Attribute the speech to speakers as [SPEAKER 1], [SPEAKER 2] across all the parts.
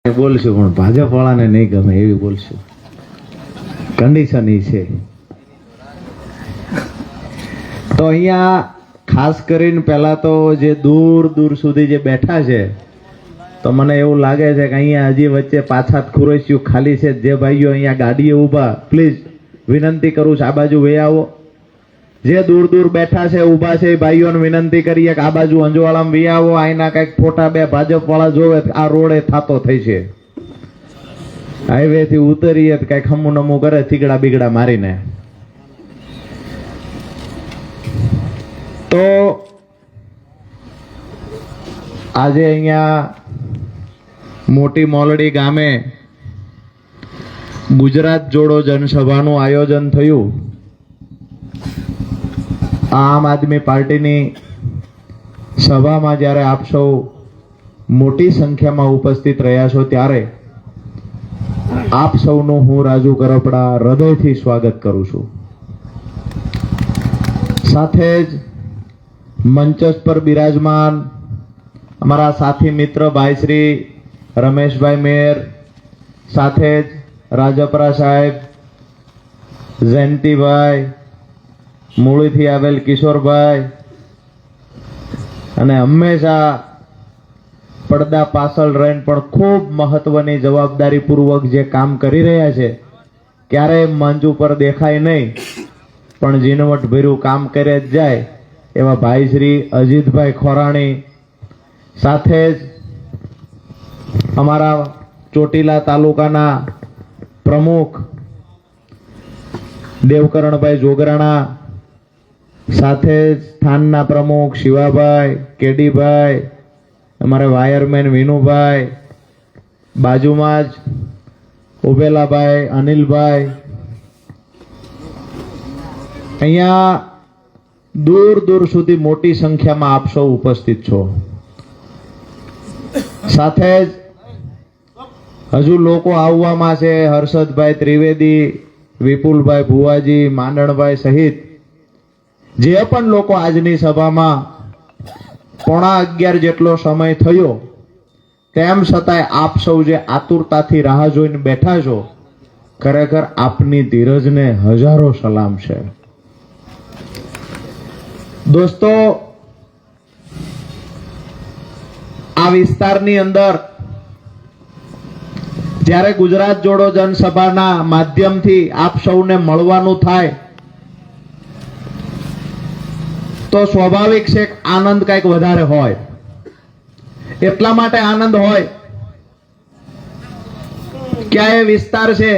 [SPEAKER 1] બોલશું પણ ભાજપ વાળાને નહીં ગમે એવી બોલશું. કન્ડિશન ઈ છે. તો અહીંયા ખાસ કરીને પહેલા તો જે દૂર દૂર સુધી જે બેઠા છે, તો મને એવું લાગે છે કે અહીંયા હજી વચ્ચે પાછા ખુરશીઓ ખાલી છે. જે ભાઈઓ અહીંયા ગાડીએ ઊભા, પ્લીઝ વિનંતી કરું છું આ બાજુ વે આવો. જે દૂર દૂર બેઠા છે ઊભા છે એ ભાઈઓને વિનંતી કરીએ કે આ બાજુ અંજવાળામાં વી આવો. આના કઈક ફોટા બે ભાજપ વાળા જોવે આ રોડે થતો થઈ છે. હાઈવે થી ઉતરીએ કઈક ખમું નમું કરે થીગડા બીગડા મારીને. તો આજે અહીંયા મોટી મોલડી ગામે ગુજરાત જોડો જનસભાનું આયોજન થયું. આમ આદમી પાર્ટીની સભામાં જ્યારે આપ સૌ મોટી સંખ્યામાં ઉપસ્થિત રહ્યા છો ત્યારે આપ સૌનું હું રાજુ કરપડા હૃદયથી સ્વાગત કરું છું. સાથે જ મંચસ પર બિરાજમાન અમારા સાથી મિત્ર ભાઈ શ્રી રમેશભાઈ મેર, સાથે જ રાજપરા સાહેબ, જયંતિભાઈ, મૂળીથી આવેલ કિશોરભાઈ, અને હંમેશા પડદા પાછળ રહીને પણ ખૂબ મહત્વની જવાબદારી પૂર્વક જે કામ કરી રહ્યા છે, ક્યારેય મંચ ઉપર દેખાય નહીં પણ ઝીણવટ ભર્યું કામ કરે જ જાય એવા ભાઈ શ્રી અજીતભાઈ ખોરાણી, સાથે જ અમારા ચોટીલા તાલુકાના પ્રમુખ દેવકરણભાઈ જોગરાણા, સાથે સ્થાનના પ્રમુખ શિવાભાઈ, કેડીભાઈ, અમારે વાયરમેન વિનુભાઈ, બાજુમાં જ ઉભેલાભાઈ, અનિલભાઈ, અહીંયા દૂર દૂર સુધી મોટી સંખ્યામાં આપ સૌ ઉપસ્થિત છો. સાથે જ હજુ લોકો આવવામાં છે. હર્ષદભાઈ ત્રિવેદી, વિપુલભાઈ ભુવાજી, માંડણભાઈ સહિત જે પણ લોકો આજની સભામાં 11:15 જેટલો સમય થયો, તેમ છતાંય આપ સૌ જે આતુરતાથી રાહ જોઈને બેઠા છો, ખરેખર આપની ધીરજને હજારો સલામ છે. દોસ્તો, આ વિસ્તારની અંદર જ્યારે ગુજરાત જોડો જનસભાના માધ્યમથી આપ સૌને મળવાનું થાય તો સ્વાભાવિક છે આનંદ કંઈક વધારે હોય. એટલા માટે આનંદ હોય કે આ એ વિસ્તાર છે,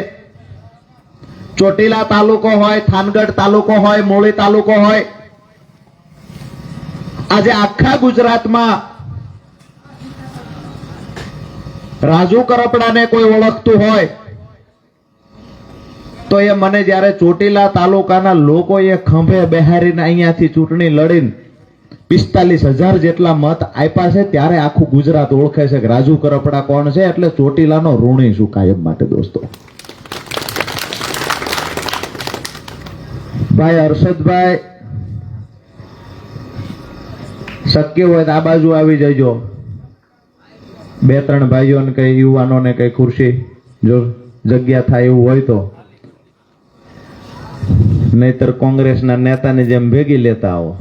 [SPEAKER 1] ચોટીલા તાલુકો હોય, થાનગઢ તાલુકો હોય, મૂળી તાલુકો હોય, આજે આખા ગુજરાતમાં રાજુ કરપડાને કોઈ ઓળખતું હોય તો એ મને જ્યારે ચોટીલા તાલુકાના લોકોએ ખંભે બેહારીને અહીંયાથી ચૂંટણી લડીને 45,000 જેટલા મત આપ્યા છે, ત્યારે આખું ગુજરાત ઓળખે છે કે રાજુ કરપડા કોણ છે. એટલે ચોટીલાનો ઋણી છું કાયમ માટે. દોસ્તો, ભાઈ હર્ષદભાઈ, શક્ય હોય તો આ બાજુ આવી જજો. 2-3 ભાઈઓને કઈ યુવાનોને કઈ ખુરશી જો જગ્યા થાય એવું હોય તો, નહીતર કોંગ્રેસના નેતાની જેમ ભેગી લેતા આવો.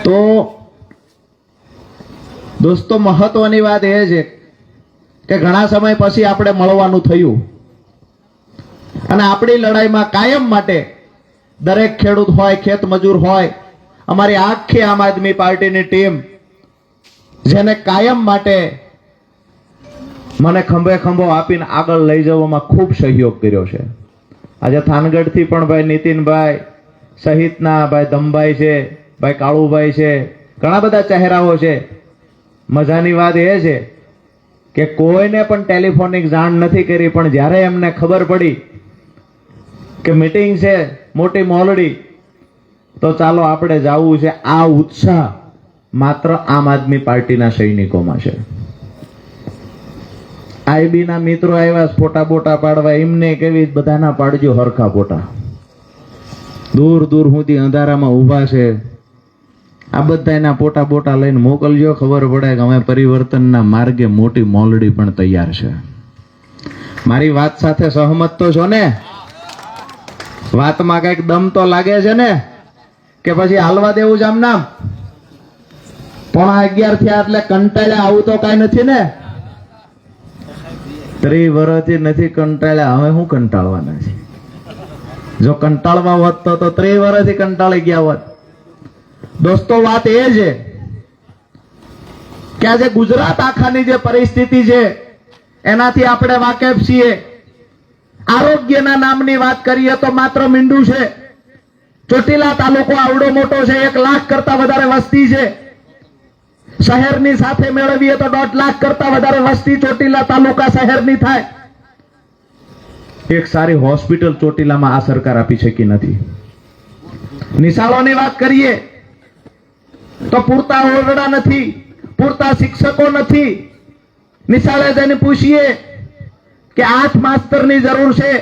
[SPEAKER 1] તો દોસ્તો, મહત્વની વાત એ છે કે ઘણા સમય પછી આપણે મળવાનું થયું અને આપણી લડાઈમાં કાયમ માટે દરેક ખેડૂત હોય, ખેત મજૂર હોય, અમારી આખી આમ આદમી પાર્ટીની ટીમ જેને કાયમ માટે મને ખંભે ખંભો આપીને આગળ લઈ જવામાં ખૂબ સહયોગ કર્યો છે. આજે થાનગઢથી પણ ભાઈ નીતિનભાઈ સહિતના ભાઈ ધમભાઈ છે, ભાઈ કાળુભાઈ છે, ઘણા બધા ચહેરાઓ છે. મજાની વાત એ છે કે કોઈને પણ ટેલિફોનિક જાણ નથી કરી, પણ જ્યારે એમને ખબર પડી કે મીટિંગ છે મોટી મોલડી, તો ચાલો આપણે જવું છે, આ ઉત્સાહ માત્ર આમ આદમી પાર્ટીના સૈનિકોમાં છે. આઈબી ના મિત્રો આવ્યા ફોટા બોટા પાડવા, એમને કેવી બધાના પાડજો હરખા ફોટા. દૂર દૂર સુધી અંધારામાં ઊભા છે, આ બધા એના પોટા બોટા લઈને મોકલજો, ખબર પડે કે અમે પરિવર્તનના માર્ગે મોટી મોલડી પણ તૈયાર છે. મારી વાત સાથે સહમત તો છો ને? વાતમાં કઈક દમ તો લાગે છે ને? કે પછી હાલવા દેવું છે આમ નામ? 11:30 થયા એટલે કંટાળ્યા આવું તો કઈ નથી ને? 3 વર્ષથી નથી કંટાળ્યા, હવે હું કંટાળવાના છે? જો કંટાળવા હોત તો 3 વર્ષથી કંટાળી ગયા હોત. દોસ્તો, વાત એ છે કે આજે ગુજરાત આખાની જે પરિસ્થિતિ છે એનાથી આપણે વાકેફ છીએ. આરોગ્યના નામની વાત કરીએ તો માત્ર મીંડું છે. ચોટીલા તાલુકો આવડો મોટો છે, 1 લાખ કરતા વધારે વસ્તી છે. શહેરની સાથે મેળવીએ તો 1.5 લાખ કરતા વધારે વસ્તી ચોટીલા તાલુકા શહેરની થાય. એક સારી હોસ્પિટલ ચોટીલામાં આ સરકાર આપી શકી નથી. નિશાળોની વાત કરીએ તો પૂરતા ઓરડા નથી, પૂરતા શિક્ષકો નથી. નિશાળે જઈને પૂછીએ કે 8 માસ્તરની જરૂર છે,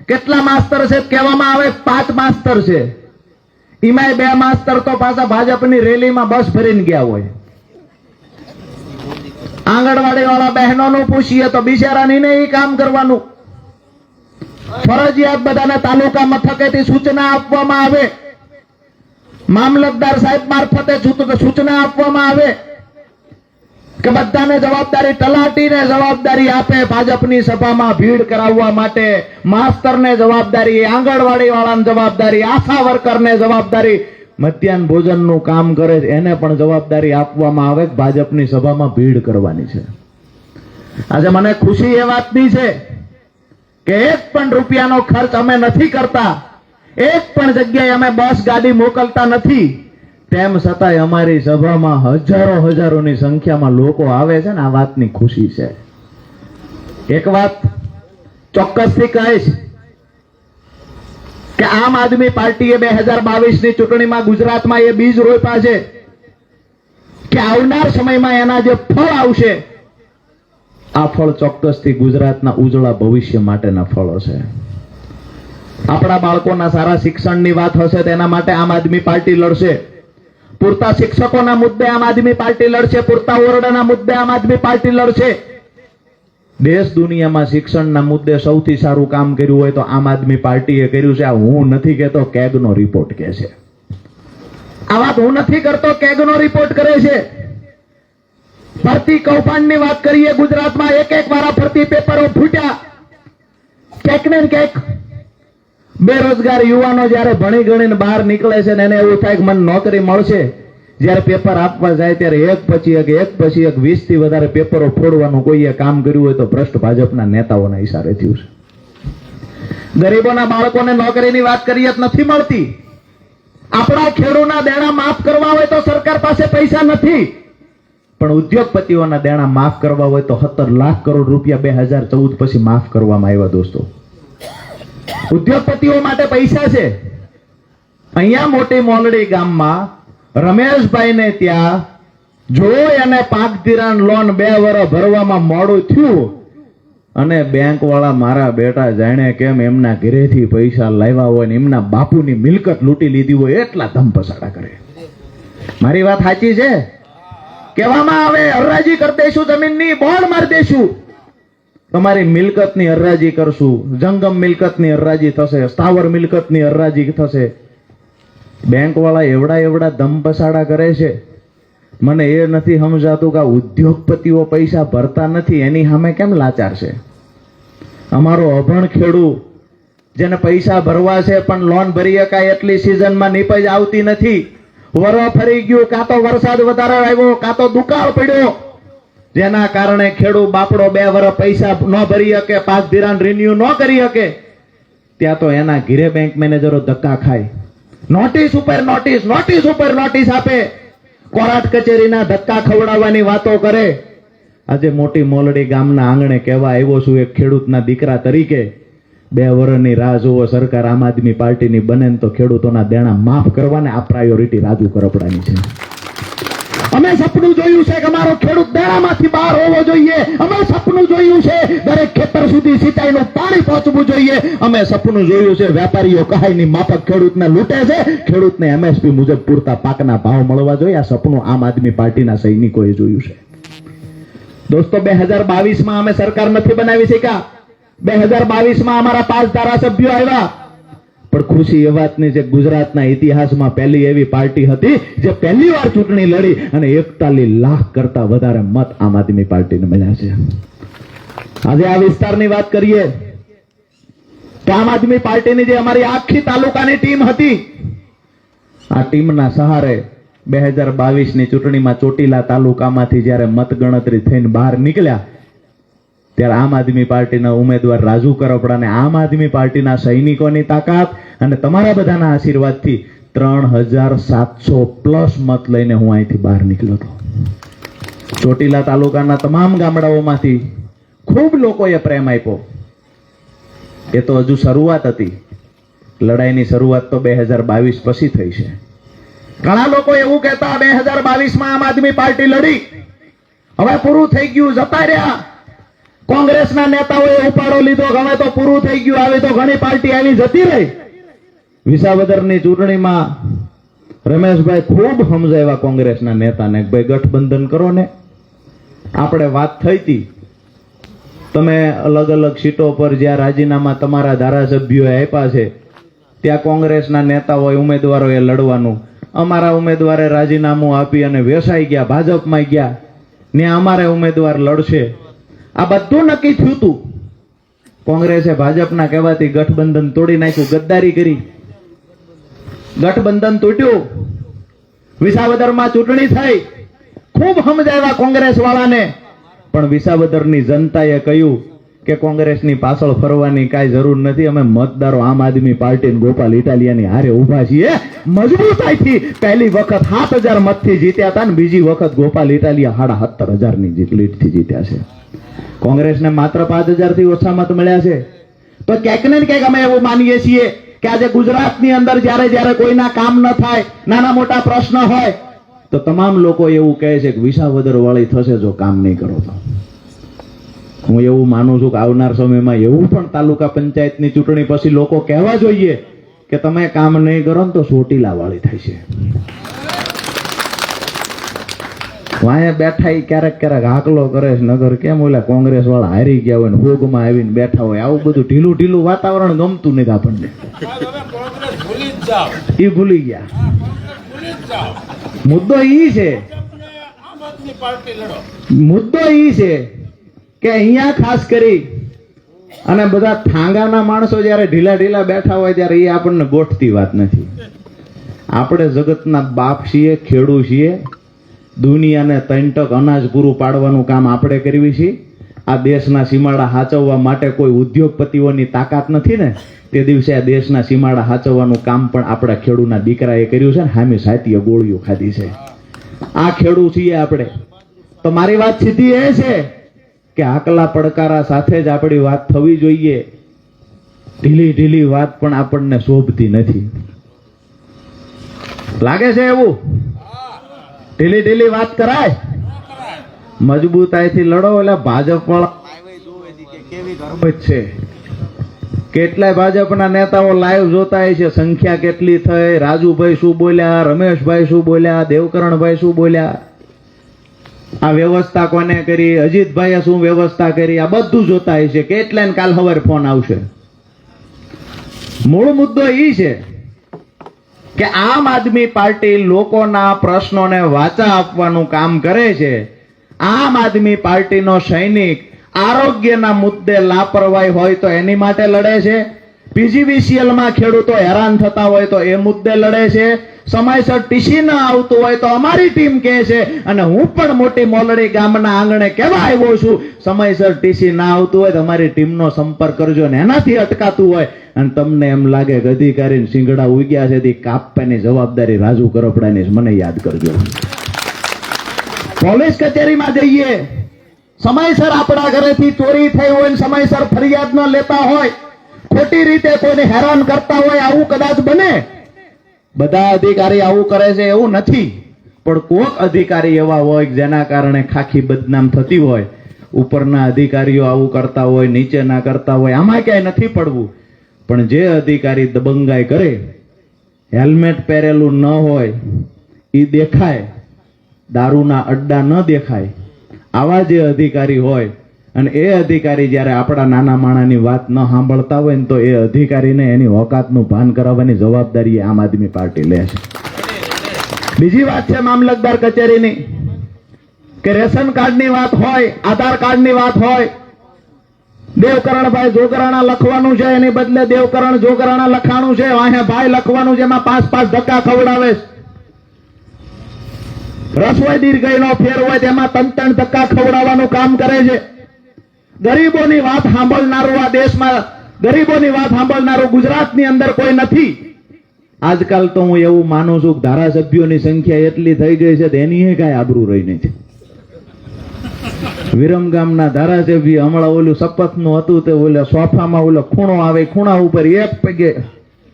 [SPEAKER 1] કેટલા માસ્તર છે? કહેવામાં આવે 5 માસ્તર છે. એમાંય 2 માસ્તર તો પાછા ભાજપની રેલીમાં બસ ભરીને ગયા હોય. આંગણવાડી વાળા બહેનોનું પૂછીએ તો બિચારાની ને એ કામ કરવાનું. ફરજિયાત બધાને તાલુકા મથકેથી સૂચના આપવામાં આવે, મામલતદાર સાહેબ મારફતે સૂચના આપવામાં આવે કે બધાને જવાબદારી, તલાટીને જવાબદારી આપે ભાજપની સભામાં ભીડ કરાવવા માટે, માસ્તરને જવાબદારી, આંગણવાડી વાળાને જવાબદારી, આશા વર્કરને જવાબદારી, મધ્યાહન ભોજનનું કામ કરે એને પણ જવાબદારી આપવામાં આવે કે ભાજપની સભામાં ભીડ કરવાની છે. આજે મને ખુશી એ વાતની છે કે 1 પણ રૂપિયાનો ખર્ચ અમે નથી કરતા, 1 પણ જગ્યાએ અમે બસ ગાડી મોકલતા નથી. તેમ છતાંય અમારી સભામાં હજારોની સંખ્યામાં લોકો આવે છે ને, આ વાતની ખુશી છે. એક વાત ચોક્કસથી કહીશ કે આમ આદમી પાર્ટીએ 2022ની ચૂંટણીમાં ગુજરાતમાં એ બીજ રોપ્યા છે કે આવનાર સમયમાં એના જે ફળ આવશે, આ ફળ ચોક્કસથી ગુજરાતના ઉજળા ભવિષ્ય માટેના ફળો છે. આપણા બાળકોના સારા શિક્ષણની વાત હશે તેના માટે આમ આદમી પાર્ટી લડશે. પૂરતા શિક્ષકોના મુદ્દે આમ આદમી પાર્ટી લડશે, પૂરતા ઓરડાના મુદ્દે આમ આદમી પાર્ટી લડશે. દેશ દુનિયામાં શિક્ષણના મુદ્દે સૌથી સારું કામ કર્યું હોય તો આમ આદમી પાર્ટીએ કર્યું છે. આ હું નથી કહેતો, કેગનો રિપોર્ટ કહે છે. આ વાત હું નથી કરતો, કેગનો રિપોર્ટ કરે છે. ભરતી કૌભાંડની વાત કરીએ, ગુજરાતમાં 1 વારા ભરતી પેપરો ફૂટ્યા. ક્યાંક ને ક્યાંક બેરોજગાર યુવાનો જયારે ભણી ગણીને બહાર નીકળે છે ને એને એવું થાય કે મને નોકરી મળશે, જયારે પેપર આપવા જાય ત્યારે એક પછી એક 20 થી વધારે પેપરો ફોડવાનું કોઈએ કામ કર્યું હોય તો ભ્રષ્ટ ભાજપના નેતાઓના ઈશારે થયું છે. ગરીબોના બાળકોને નોકરીની વાત કરીએ તો નથી મળતી. આપણા ખેડૂતના દેણા માફ કરવા હોય તો સરકાર પાસે પૈસા નથી, પણ ઉદ્યોગપતિઓના દેણા માફ કરવા હોય તો 17 લાખ કરોડ રૂપિયા 2014 પછી માફ કરવામાં આવ્યા. દોસ્તો, ઉદ્યોગપતિઓ માટે પૈસા છે. અહીંયા મોટી મોલડી ગામમાં રમેશભાઈને ત્યાં જોઈ અને પાક ધિરાણ લોન 2 વર્ષ ભરવામાં મોડું થયું અને બેંક વાળા મારા બેટા જાણે કેમ એમના ઘરેથી પૈસા લાવ્યા હોય ને એમના બાપુની મિલકત લૂંટી લીધી હોય એટલા ધમપસાડા કરે. મારી વાત સાચી છે? કહેવામાં આવે હરાજી કરી દઈશું, જમીનની બોર્ડ મારી દઈશું, તમારી મિલકતની હરાજી કરશું, જંગમ મિલકતની હરાજી થશે, સ્થાવર મિલકતની હરાજી થશે. બેંક વાળા એવડા ધમપસાડા કરે છે. મને એ નથી સમજાતું કે ઉદ્યોગપતિઓ પૈસા ભરતા નથી એની સામે કેમ લાચાર છે. અમારો અભણ ખેડૂત જેને પૈસા ભરવા છે પણ લોન ભરી શકાય એટલી સિઝનમાં નીપજ આવતી નથી. વરો ફરી ગયું, કાં તો વરસાદ વધારે આવ્યો, કાં તો દુકાળ પડ્યો, જેના કારણે ખેડૂત બાપડો 2 વર્ષ પૈસા ન ભરી શકે, પાક ધિરાણ રિન્યુ ન કરી શકે. ત્યાં તો એના ઘરે બેંક મેનેજરો ધક્કા ખાય, નોટિસ ઉપર નોટિસ આપે, કોર્ટ કચેરીના ધક્કા ખવડાવવાની વાતો કરે. આજે મોટી મોલડી ગામના આંગણે કહેવા આવ્યો છું એક ખેડૂતના દીકરા તરીકે, 2 વર્ષની રાહ જોવો, સરકાર આમ આદમી પાર્ટીની બને તો ખેડૂતોના દેણા માફ કરવાને આ પ્રાયોરિટી રાજુ કરપડાની છે.
[SPEAKER 2] અમે સપનું જોયું છે કે અમારો ખેડૂત દેણામાંથી બહાર હોવો જોઈએ. અમે સપનું જોયું છે દરેક ખેતર સુધી સિંચાઈનું પાણી પહોંચવું જોઈએ. અમે સપનું જોયું છે વેપારીઓ કહાઈની માફક ખેડૂતને લૂંટે છે, ખેડૂતને એમએસપી મુજબ પૂરતા પાકના ભાવ મળવા જોઈએ. આ સપનું આમ આદમી પાર્ટીના સૈનિકોએ જોયું છે. દોસ્તો, 2022માં અમે સરકાર નથી બનાવી શક્યા. 2022માં અમારા 5 ધારાસભ્યો આવ્યા. પણ ખુશી એ વાતની છે, ગુજરાતના ઇતિહાસમાં પહેલી એવી પાર્ટી હતી જે પહેલી વાર ચૂંટણી લડી અને 41 લાખ કરતા વધારે મત આમ આદમી પાર્ટીને મળ્યા છે. આજે આ વિસ્તારની વાત કરીએ તો આમ આદમી પાર્ટીની જે અમારી આખી તાલુકાની ટીમ હતી, આ ટીમના સહારે 2022ની ચૂંટણીમાં ચોટીલા તાલુકામાંથી જ્યારે મતગણતરી થઈને બહાર નીકળ્યા ત્યારે આમ આદમી પાર્ટીના ઉમેદવાર રાજુ કરપડા અને આમ આદમી પાર્ટીના સૈનિકોની તાકાત અને તમારા બધાના આશીર્વાદથી 3700 પ્લસ મત લઈને હું અહીંથી બહાર નીકળ્યો હતો. ચોટીલા તાલુકાના તમામ ગામડાઓમાંથી ખૂબ લોકોએ પ્રેમ આપ્યો. એ તો હજુ શરૂઆત હતી. લડાઈની શરૂઆત તો 2022 પછી થઈ છે. ઘણા લોકો એવું કહેતા 2022માં આમ આદમી પાર્ટી લડી, હવે પૂરું થઈ ગયું, જતા રહ્યા. કોંગ્રેસના નેતાઓએ ઉપાડો લીધો, હવે તો પૂરું થઈ ગયું, આવી તો ઘણી પાર્ટી આવી જતી રહી. વિસાવદરની ચૂંટણીમાં રમેશભાઈ ખૂબ સમજાવ્યા કોંગ્રેસના નેતાને, ભાઈ ગઠબંધન કરો ને. આપણે વાત થઈ હતી, તમે અલગ અલગ સીટો પર જ્યાં રાજીનામા તમારા ધારાસભ્યોએ આપ્યા છે ત્યાં કોંગ્રેસના નેતાઓએ ઉમેદવારોએ લડવાનું. અમારા ઉમેદવારે રાજીનામું આપી અને વેસાઈ ગયા, ભાજપમાં ગયા, ને અમારે ઉમેદવાર લડશે. આ બધું નક્કી થયું હતું. કોંગ્રેસે ભાજપના કહેવાથી ગઠબંધન તોડી નાખ્યું, ગદ્દારી કરી, ગઠબંધન તૂટ્યું. વિસાવદરમાં ચૂંટણી થઈ, ખૂબ સમજાવ્યા કોંગ્રેસ વાળાને, પણ વિસાવદરની જનતાએ કહ્યું કે કોંગ્રેસની પાછળ ફરવાની કાંઈ જરૂર નથી, અમે મતદારો આમ આદમી પાર્ટી ગોપાલ ઇટાલિયાની હારે ઉભા છીએ. મજબૂતાઈથી પહેલી વખત 7000 મતથી જીત્યા હતા ને બીજી વખત ગોપાલ ઇટાલિયા 17000ની લીડથી જીત્યા છે. કોંગ્રેસને માત્ર 5000 થી ઓછા મત મળ્યા છે. તો ક્યાંક ને ક્યાંક અમે એવું માનીએ છીએ કે આજે ગુજરાતની અંદર જ્યારે કોઈના કામ ન થાય, નાના મોટા પ્રશ્ન હોય, તો તમામ લોકો એવું કહે છે કે વિસાવદર વાળી થશે જો કામ નહીં કરો તો. હું એવું માનું છું કે આવનાર સમયમાં એવું પણ તાલુકા પંચાયતની ચૂંટણી પછી લોકો કહેવા જોઈએ કે તમે કામ નહીં કરો ને તો ચોટીલા વાળી થશે. વાંહે બેઠા ઈ ક્યારેક હાકલો કરે છે, નગર કેમ ઓલા કોંગ્રેસ વાળા હારી ગયા હોય ને હોગમાં આવીને બેઠા હોય. આવું બધું ઢીલું વાતાવરણ ગમતું નથી આપણને. ઈ ભૂલી ગયા. મુદ્દો ઈ છે કે અહીંયા ખાસ કરી અને બધા થાંગાના માણસો જયારે ઢીલા બેઠા હોય ત્યારે એ આપણને ગોઠતી વાત નથી. આપણે જગતના બાપ છીએ, ખેડૂત છીએ. દુનિયાને 3 ટક અનાજ પૂરું પાડવાનું કામ આપણે કરવી છીએ. આ દેશના સીમાડા હાચવવા માટે કોઈ ઉદ્યોગપતિઓની તાકાત નથી ને, તે દિવસે આ દેશના સીમાડા હાચવવાનું કામ પણ આપણા ખેડૂતના દીકરાએ કર્યું છે ને. હામી સાતીએ ગોળીઓ ખાધી છે. આ ખેડૂત છીએ આપણે. તો મારી વાત સીધી એ છે કે આકલા પડકારા સાથે જ આપણી વાત થવી જોઈએ. ઢીલી વાત પણ આપણને શોભતી નથી. લાગે છે એવું? ઢીલી વાત કરાય? મજબૂતાઈથી લડો. એટલે ભાજપ વાળા છે, કેટલાય ભાજપના નેતાઓ લાઈવ જોતા છે, સંખ્યા કેટલી થઈ, રાજુભાઈ શું બોલ્યા, રમેશભાઈ શું બોલ્યા, દેવકરણભાઈ શું બોલ્યા, આ વ્યવસ્થા કોને કરી, અજીતભાઈએ શું વ્યવસ્થા કરી, આ બધું જોતા છે. કેટલાય કાલ સવારે ફોન આવશે. મૂળ મુદ્દો એ છે કે આમ આદમી પાર્ટી લોકોના પ્રશ્નોને વાચા આપવાનું કામ કરે છે. આમ આદમી પાર્ટીનો સૈનિક આરોગ્યના મુદ્દે લાપરવાહી હોય તો એની માટે લડે છે. પીજીવીસીએલમાં ખેડૂતો હેરાન થતા હોય તો એ મુદ્દે લડે છે. સમયસર ટીસી ન આવતું હોય તો અમારી ટીમ કહે છે, અને હું પણ મોટી મોલડી ગામના આંગણે કહેવા આવ્યો છું, સમયસર ટીસી ના આવતું હોય તો અમારી ટીમનો સંપર્ક કરજો. ને એનાથી અટકાતું હોય અને તમને એમ લાગે કે અધિકારીને સિંગડા ઉગ્યા છે, કાપવાની જવાબદારી રાજુ કરપડાની છે, મને યાદ કરજો. પોલીસ કચેરીમાં જઈએ, સમયસર આપણા ઘરેથી ચોરી થઈ હોય ને સમયસર ફરિયાદ ન લેતા હોય, ખોટી રીતે કોઈને હેરાન કરતા હોય, આવું કદાચ બને. બધા અધિકારી આવું કરે છે એવું નથી.
[SPEAKER 1] પણ કોક અધિકારી એવા હોય કે જેના કારણે ખાખી બદનામ થતી હોય, ઉપરના અધિકારીઓ આવું કરતા હોય, નીચે ના કરતા હોય, આમાં ક્યાંય નથી પડવું. પણ જે અધિકારી દબંગાઈ કરે, હેલ્મેટ પહેરેલું ન હોય એ દેખાય, દારૂના અડ્ડા ન દેખાય, આવા જે અધિકારી હોય અને એ અધિકારી જ્યારે આપણા નાના માણાની વાત ન સાંભળતા હોય ને તો એ અધિકારીને એની ઓકાતનું ભાન કરાવવાની જવાબદારી આમ આદમી પાર્ટી લે છે. બીજી વાત છે મામલતદાર કચેરીની, કે રેશન કાર્ડની વાત હોય, આધાર કાર્ડની વાત હોય, દેવકરણભાઈ જોગરાણા લખવાનું છે એની બદલે દેવકરણ જોગરાણા લખાણું છે, અહીંયા ભાઈ લખવાનું છે એમાં 5-5 ધક્કા ખવડાવે છે. રસોઈ દીર્ઘઈનો ફેર હોય તેમાં 3-3 ધક્કા ખવડાવવાનું કામ કરે છે. ગરીબોની વાત સાંભળનારું આ દેશમાં, ગરીબોની વાત સાંભળનારું ગુજરાતની અંદર કોઈ નથી. આજકાલ તો હું એવું માનું છું કે ધારાસભ્યોની સંખ્યા એટલી થઈ ગઈ છે એની કઈ આબરૂ રહી નથી. વિરમગામના ધારાસભ્ય હમણાં ઓલું શપથનું હતું તે ઓલા સોફામાં ઓલો ખૂણો આવે, ખૂણા ઉપર એક પગે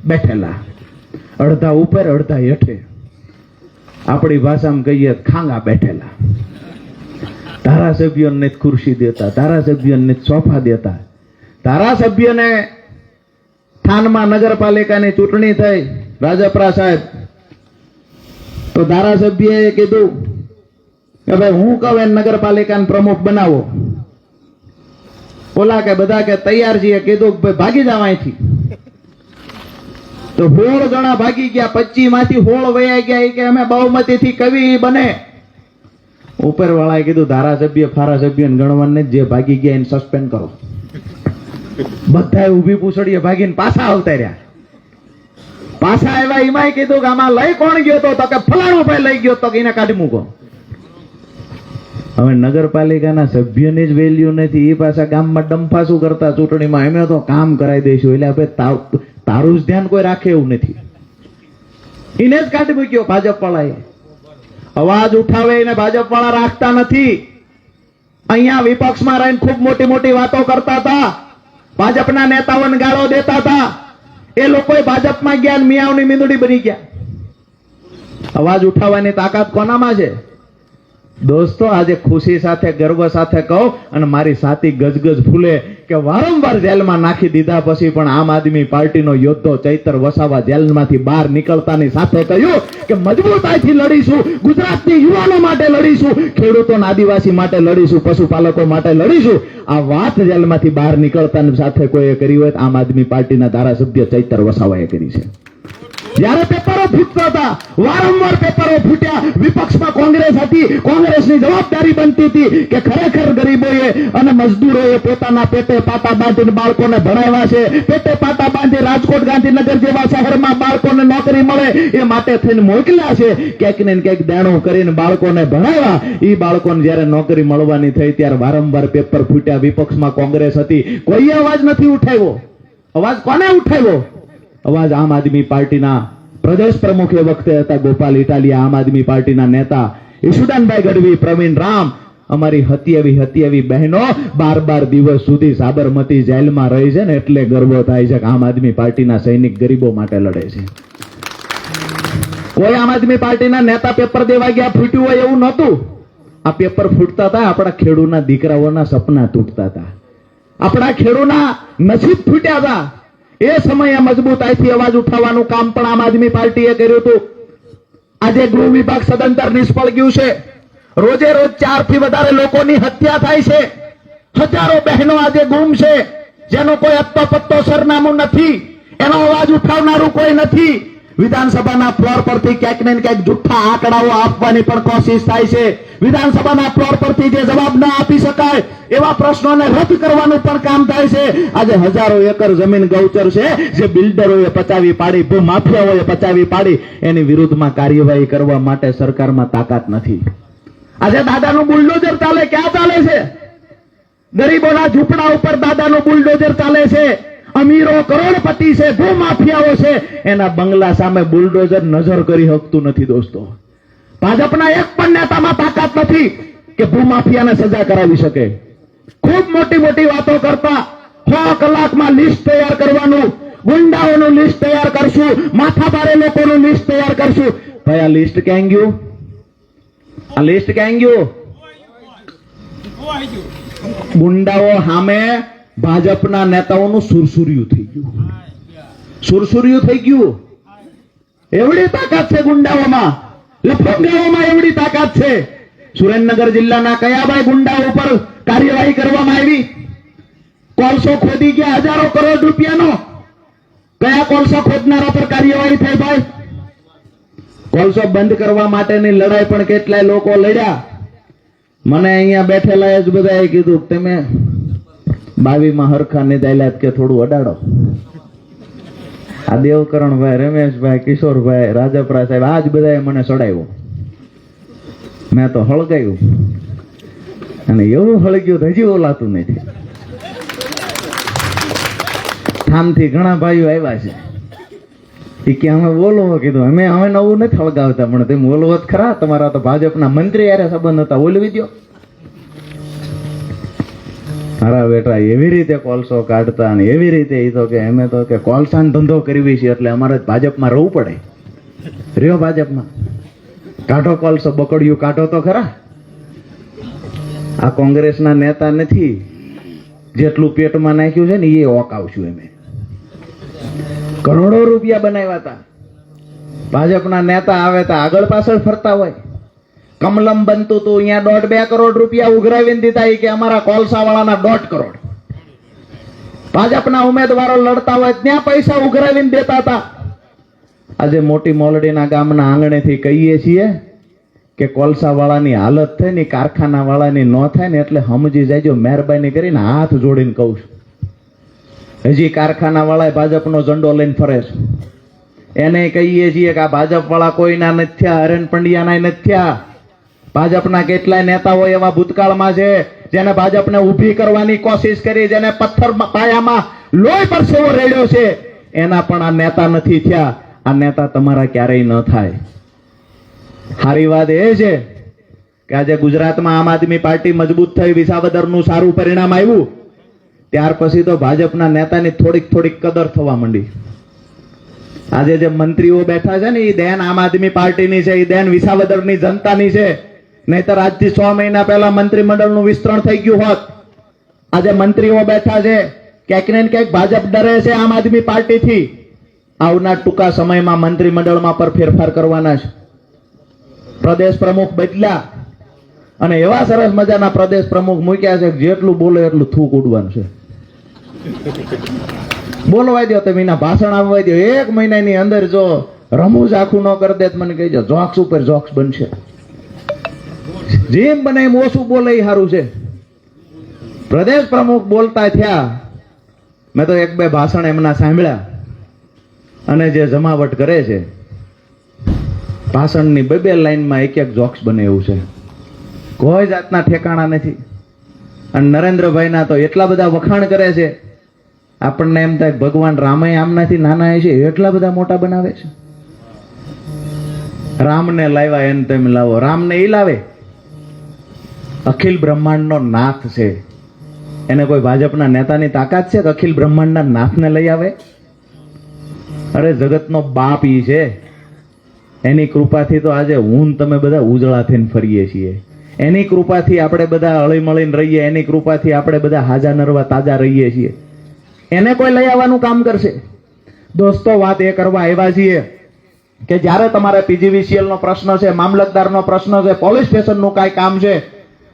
[SPEAKER 1] બેઠેલા, અડધા ઉપર અડધા હેઠે, આપણી ભાષામાં કહીએ ખાંગા બેઠેલા. ધારાસભ્યોને ખુરશી દેતા, ધારાસભ્યોને સોફા દેતા. ધારાસભ્યને થાનમાં નગરપાલિકાની ચૂંટણી થઈ, રાજપરા સાહેબ, તો ધારાસભ્યએ કીધું કે ભાઈ હું કહું એને નગરપાલિકાને પ્રમુખ બનાવો. ઓલા કે બધા કે તૈયાર છીએ, કીધું ભાઈ ભાગી જાવ અહીંથી. તો 16 જણા ભાગી ગયા, 25 માંથી 16 વયા ગયા. કે અમે બહુમતીથી કવિ બને. ઉપરવાળાએ કીધું ધારાસભ્ય ફારાસભ્યને ગણવાને જે ભાગી ગયા એને સસ્પેન્ડ કરો. બધાએ ઊભી પૂછડીએ ભાગીને પાછા આવતા રહ્યા. પાછા આવ્યા, એમાંય કીધું કે આમાં લઈ કોણ ગયો તો કે ફલાણો ભાઈ લઈ ગયો તો કે એને કાઢી મૂકો. હવે નગરપાલિકાના સભ્યની જ વેલ્યુ નથી, એ પાછા ગામમાં ડંફાસું કરતા ચૂંટણીમાં અમે તો કામ કરાવી દઈશું. એટલે આપણે તારું જ ધ્યાન કોઈ રાખે એવું નથી. એને જ કાઢી મૂક્યો ભાજપ વાળાએ. અવાજ ઉઠાવે એને ભાજપ વાળા રાખતા નથી. અહીંયા વિપક્ષમાં રહીને ખૂબ મોટી મોટી વાતો કરતા હતા, ભાજપના નેતાઓને ગાળો દેતા હતા. એ લોકો ભાજપમાં ગયા, મિયાઓની મીંદડી બની ગયા. અવાજ ઉઠાવવાની તાકાત કોનામાં છે? દોસ્તો, આજે ખુશી સાથે ગર્વ સાથે કહો અને મારી સાથી ગજગજ ફૂલે કે વારંવાર જેલમાં નાખી દીધા પછી પણ આમ આદમી પાર્ટીનો યોદ્ધો ચૈતર વસાવા જેલમાંથી બહાર નીકળતાની સાથે કહ્યું કે મજબૂતાઈથી લડીશું, ગુજરાતની યુવાનો માટે લડીશું, ખેડૂતો અને આદિવાસી માટે લડીશું, પશુપાલકો માટે લડીશું. આ વાત જેલમાંથી બહાર નીકળતાની સાથે કોઈએ કરી હોય આમ આદમી પાર્ટીના ધારાસભ્ય ચૈતર વસાવાએ કરી છે. જ્યારે પેપરો ફૂટતા હતા, વારંવાર પેપરો ફૂટ્યા, વિપક્ષમાં કોંગ્રેસ હતી, કોંગ્રેસની જવાબદારી બનતી હતી કે ખરેખર ગરીબોએ અને મજદૂરોએ પોતાના પેટે પાટા બાંધીને બાળકોને ભણાવ્યા છે, પેટે પાટા બાંધી રાજકોટ ગાંધીનગર જેવા શહેરમાં બાળકોને નોકરી મળે એ માટે થઈને મોકલ્યા છે. ક્યાંક ને ક્યાંક દેણું કરીને બાળકોને ભણાવ્યા. એ બાળકોને જ્યારે નોકરી મળવાની થઈ ત્યારે વારંવાર પેપર ફૂટ્યા. વિપક્ષમાં કોંગ્રેસ હતી, કોઈ અવાજ નથી ઉઠાવ્યો. અવાજ કોને ઉઠાવ્યો? અવાજ આમ આદમી પાર્ટીના પ્રદેશ પ્રમુખ એ વખતે હતા ગોપાલ ઇટાલિયા, આમ આદમી પાર્ટીના નેતા ઈશુદાનભાઈ ગઢવી, પ્રવીણ રામ, અમારી હત્યાવી બહેનો 12 દિવસ સુધી સાબરમતી જેલમાં રહી છે ને એટલે ગર્વ થાય છે કે આમ આદમી પાર્ટીના સૈનિક ગરીબો માટે લડે છે. કોઈ આમ આદમી પાર્ટીના નેતા પેપર દેવા ગયા ફૂટ્યું હોય એવું નહોતું. આ પેપર ફૂટતા હતા, આપણા ખેડૂતના દીકરાઓના સપના તૂટતા હતા, આપણા ખેડૂતના નસીબ ફૂટ્યા હતા. એ સમયે મજબૂતાઈથી અવાજ ઉઠાવવાનું કામ પણ આમ આદમી પાર્ટીએ કર્યું હતું. આજે ગૃહ વિભાગ સદંતર નિષ્ફળ ગયું છે. રોજે રોજ 4 થી વધારે લોકોની હત્યા થાય છે. હજારો બહેનો આજે ગુમ છે, જેનો કોઈ અત્તો પત્તો સરનામું નથી, એનો અવાજ ઉઠાવનારું કોઈ નથી. વિધાનસભાના ફ્લોર પરથી ક્યાંક ને ક્યાંક જુઠ્ઠા આંકડાઓ આપવાની પણ કોશિશ થાય છે. વિધાનસભાના ફ્લોર પરથી જે જવાબ ન આપી શકાય એવા પ્રશ્નોને રદ કરવાનું પણ કામ થાય છે. આજે હજારો એકર જમીન ગૌચર છે જે બિલ્ડરોએ પચાવી પાડી, ભૂમાફિયાઓએ પચાવી પાડી, એની વિરુદ્ધમાં કાર્યવાહી કરવા માટે સરકારમાં તાકાત નથી. આજે દાદાનું બુલડોઝર ચાલે, ક્યાં ચાલે છે? ગરીબોના ઝૂંપડા ઉપર દાદાનું બુલડોઝર ચાલે છે. અમીરો કરોડપતિ છે, ભૂમાફિયાઓ છે, એના બંગલા સામે બુલડોઝર નજર કરી શકતું નથી. દોસ્તો, ભાજપના એક પણ નેતામાં તાકાત નથી કે ભૂમાફિયાને સજા કરાવી શકે. ખૂબ મોટી મોટી વાતો કરતા 6 કલાકમાં લિસ્ટ તૈયાર કરવાનું, ગુંડાઓનું લિસ્ટ તૈયાર કરશું, માથાભારે લોકોનું લિસ્ટ તૈયાર કરશું. ભાઈ, આ લિસ્ટ ક્યાં ગયું? આ લિસ્ટ ક્યાં ગયું? ગુંડાઓ સામે ભાજપના નેતાઓનું સુરસુર્યું થઈ ગયું. સુરસુર્યું થઈ ગયું. એવડી તાકાત છે ગુંડાઓમાં, લફંગાઓમાં એવડી તાકાત છે. સુરેન્દ્રનગર જિલ્લાના કયા ભાઈ ગુંડાઓ ઉપર કાર્યવાહી કરવામાં આવી? કોલસો ખોદી ગયા હજારો કરોડ રૂપિયાનો. કયા કોલસો ખોદનારા પર કાર્યવાહી થઈ ભાઈ? કોલસો બંધ કરવા માટેની લડાઈ પણ કેટલાય લોકો લડ્યા. મને અહીંયા બેઠેલા જ બધાએ કીધું તમે 22માં હરખા નિદાયલા કે થોડું અડાડો. આ દેવકરણભાઈ, રમેશભાઈ, કિશોરભાઈ, રાજપરા સાહેબ આજ બધાએ મને સડાવ્યો. મેં તો હળગાયું અને એવું હળગ્યું તો હજી ઓલાતું નથી. ઠામથી ઘણા ભાઈઓ આવ્યા છે એ કે અમે બોલો કીધું અમે નવું નથી હળગાવતા, પણ તમે બોલો જ ખરા. તમારા તો ભાજપના મંત્રી યારે સંબંધ હતા, બોલવી દો. મારા બેટા એવી રીતે કોલસો કાઢતા અને એવી રીતે એ તો કે અમે તો કે કોલસાનો ધંધો કરવી છે એટલે અમારે ભાજપમાં રહેવું પડે. રહ્યો ભાજપમાં, કાઢો કોલસો, બકડિયું કાઢો તો ખરા. આ કોંગ્રેસના નેતા નથી, જેટલું પેટમાં નાખ્યું છે ને એ ઓકાવશું અમે. કરોડો રૂપિયા બનાવ્યા હતા. ભાજપના નેતા આવે તો આગળ પાછળ ફરતા હોય. કમલમ બનતું હતું, અહીંયા 1.5-2 કરોડ રૂપિયા ઉઘરાવીને દીધા એ કે અમારા કોલસા વાળાના 1.5 કરોડ. ભાજપના ઉમેદવારો લડતા હોય ત્યાં પૈસા ઉઘરાવીને દેતા હતા. આજે મોટી મોલડીના ગામના આંગણેથી કહીએ છીએ કે કોલસા વાળાની હાલત થાય ને કારખાના વાળાની ન થાય ને એટલે સમજી જાયજો, મહેરબાની કરીને હાથ જોડીને કહું છું. હજી કારખાના વાળા ભાજપનો ઝંડો લઈને ફરે છે. એને કહીએ છીએ કે આ ભાજપ વાળા કોઈના નથી થયા, હરેન પંડ્યાના નથી થયા. ભાજપના કેટલાય નેતાઓ એવા ભૂતકાળમાં છે જેને ભાજપને ઊભી કરવાની કોશિશ કરી, જેને પથ્થર પાયામાં લોહી પરસેવો રેડ્યો છે, એના પણ આ નેતા નથી થયા. આ નેતા તમારા ક્યારેય ન થાય. સારી વાત એ છે કે આજે ગુજરાતમાં આમ આદમી પાર્ટી મજબૂત થઈ, વિસાવદરનું સારું પરિણામ આવ્યું, ત્યાર પછી તો ભાજપના નેતાની થોડીક કદર થવા માંડી. આજે જે મંત્રીઓ બેઠા છે ને એ દેન આમ આદમી પાર્ટીની છે, એ દેન વિસાવદરની જનતાની છે. નહીતર આજથી 6 મહિના પહેલા મંત્રીમંડળનું વિસ્તરણ થઈ ગયું હોત. આજે મંત્રીઓ બેઠા છે, ક્યાંક ને ક્યાંક ભાજપ ડરે છે આમ આદમી પાર્ટીથી. આવનાર ટૂંકા સમયમાં મંત્રીમંડળમાં પર ફેરફાર કરવાના છે. પ્રદેશ પ્રમુખ બદલ્યા અને એવા સરસ મજાના પ્રદેશ પ્રમુખ મૂક્યા છે કે જેટલું બોલે એટલું થૂક ઉડવાનું છે. બોલવા દો, તમે એના ભાષણ આવવા દો. 1 મહિનાની અંદર જો રમૂજ આખું ન કરી દે તો મને કહેજો, જોક્સ ઉપર જોક્સ બનશે. જેમ બને એમ ઓછું બોલે એ સારું છે. પ્રદેશ પ્રમુખ બોલતા થયા, મેં તો 1-2 ભાષણ એમના સાંભળ્યા. અને જે જમાવટ કરે છે, ભાષણની 2-2 લાઈનમાં 1-1 જોક્સ બને એવું છે. કોઈ જાતના ઠેકાણા નથી. અને નરેન્દ્રભાઈના તો એટલા બધા વખાણ કરે છે, આપણને એમ થાય ભગવાન રામે આમનાથી નાના છે એટલા બધા મોટા બનાવે છે. રામને લાવ્યા એને તમે લાવો, રામને એ લાવે. અખિલ બ્રહ્માંડનો નાથ છે, એને કોઈ ભાજપના નેતાની તાકાત છે કે અખિલ બ્રહ્માંડના નાથને લઈ આવે? અરે જગતનો બાપ ઈ છે. એની કૃપાથી તો આજે હું તમે બધા ઉજળા થઈને ફરીએ છીએ. એની કૃપાથી આપણે બધા હળી મળીને રહીએ. એની કૃપાથી આપણે બધા હાજા નરવા તાજા રહીએ છીએ. એને કોઈ લઈ આવવાનું કામ કરશે? દોસ્તો, વાત એ કરવા આવ્યા છીએ કે જ્યારે તમારે PGVCL નો પ્રશ્ન છે, મામલતદારનો પ્રશ્ન છે, પોલીસ સ્ટેશનનું કાંઈ કામ છે,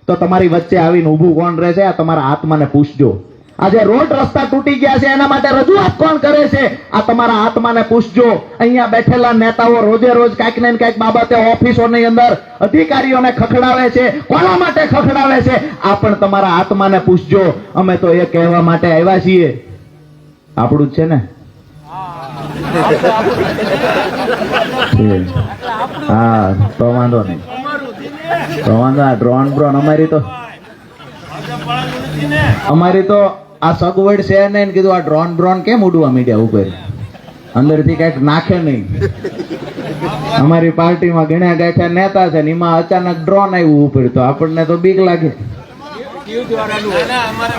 [SPEAKER 1] તો તમારી વચ્ચે આવીને ઊભું કોણ રહે છે? આ તમારા આત્માને પૂછજો. આજે રોડ રસ્તા તૂટી ગયા છે, એના માટે રજૂઆત કોણ કરે છે? આ તમારા આત્માને પૂછજો. અહીંયા બેઠેલા નેતાઓ રોજે રોજ કાંઈક ને કાંઈક બાબતે ઓફિસોની અંદર અધિકારીઓને ખખડાવે છે. કોના માટે ખખડાવે છે? આ પણ તમારા આત્માને પૂછજો. અમે તો એ કહેવા માટે આવ્યા છીએ, આપણું જ છે ને? હા, તો વાંધો નહીં, તો વાંધો. આ ડ્રોન અમારી તો આ સગવડ છે નહીં. કીધું આ ડ્રોન કેમ ઉડવા મીડિયા ઉપર અંદરથી કઈક નાખે નહીં. અમારી પાર્ટીમાં ગણ્યા ગાંઠ્યા નેતા છે ને એમાં અચાનક ડ્રોન આવ્યું ઉપર, તો આપણને તો બીક લાગે.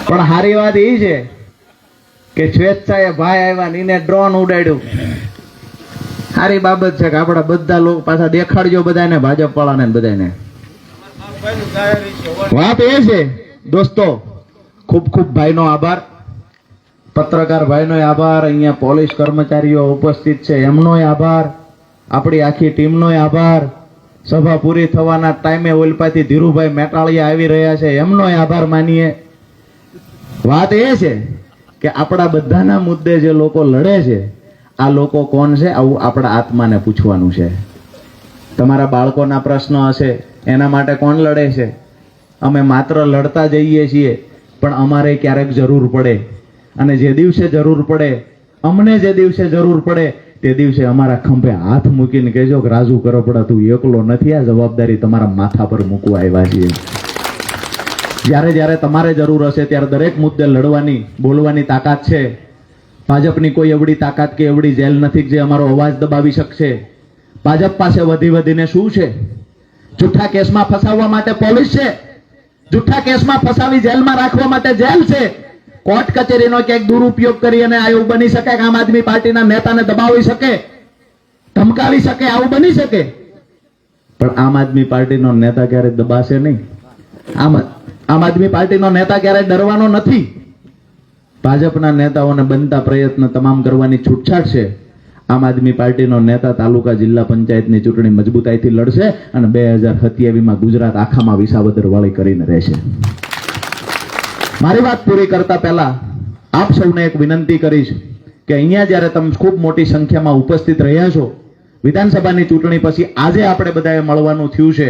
[SPEAKER 1] પણ સારી વાત એ છે કે સ્વેચ્છાએ ભાઈ આવ્યા ને એને ડ્રોન ઉડાડ્યું. સારી બાબત છે કે આપણા બધા લોકો પાછા દેખાડજો બધાને, ભાજપ વાળાને બધાને.
[SPEAKER 2] વાત એ છે દોસ્તો, ખૂબ ખૂબ ભાઈનો આભાર,
[SPEAKER 1] પત્રકાર ભાઈનો આભાર, અહીંયા પોલીસ કર્મચારીઓ ઉપસ્થિત છે એમનો આભાર, આપણી આખી ટીમનો આભાર, સભા પૂરી થવાના ટાઈમે ઓલપાથી ધીરુભાઈ મેટાળિયા આવી રહ્યા છે એમનો આભાર માનીએ. વાત એ છે કે આપણા બધાના મુદ્દે જે લોકો લડે છે, આ લોકો કોણ છે આવું આપણા આત્માને પૂછવાનું છે. તમારા બાળકોના પ્રશ્નો હશે, એના માટે કોણ લડે છે? અમે માત્ર લડતા જઈએ છીએ, પણ અમારે ક્યારેક જરૂર પડે, અને જે દિવસે જરૂર પડે, અમને જે દિવસે જરૂર પડે તે દિવસે અમારા ખંભે હાથ મૂકીને કહેજો કે રાજુ કરપડા તું એકલો નથી, આ જવાબદારી તમારા માથા પર મૂકવા આવ્યા છીએ. જ્યારે જ્યારે તમારે જરૂર હશે ત્યારે દરેક મુદ્દે લડવાની, બોલવાની તાકાત છે. ભાજપની કોઈ એવડી તાકાત કે એવડી જેલ નથી કે જે અમારો અવાજ દબાવી શકશે. ભાજપ પાસે વધી વધીને શું છે? જૂઠા કેસમાં ફસાવવા માટે પોલીસ છે, જૂઠા કેસમાં ફસાવી જેલમાં રાખવા માટે જેલ છે. કોર્ટ કચેરીનો ક્યાંક દુરુપયોગ કરી અને આવું બની શકે કે આમ આદમી પાર્ટીના નેતાને દબાવી શકે, ધમકાવી શકે, આવું બની શકે. પણ આમ આદમી પાર્ટીનો નેતા ક્યારે દબાશે નહીં. આમ આદમી પાર્ટીનો નેતા ક્યારે ડરવાનો નથી. ભાજપના નેતાઓને બનતા પ્રયત્ન તમામ કરવાની છૂટછાટ છે. આમ આદમી પાર્ટીનો નેતા તાલુકા જિલ્લા પંચાયતની ચૂંટણી મજબૂતાઈથી લડશે અને 2027માં ગુજરાત આખામાં વિસાવદર વાળી કરીને રહેશે. મારી વાત પૂરી કરતા પહેલા આપ સૌને એક વિનંતી કરીશ કે અહીંયા જ્યારે તમે ખૂબ મોટી સંખ્યામાં ઉપસ્થિત રહ્યા છો, વિધાનસભાની ચૂંટણી પછી આજે આપણે બધાએ મળવાનું થયું છે.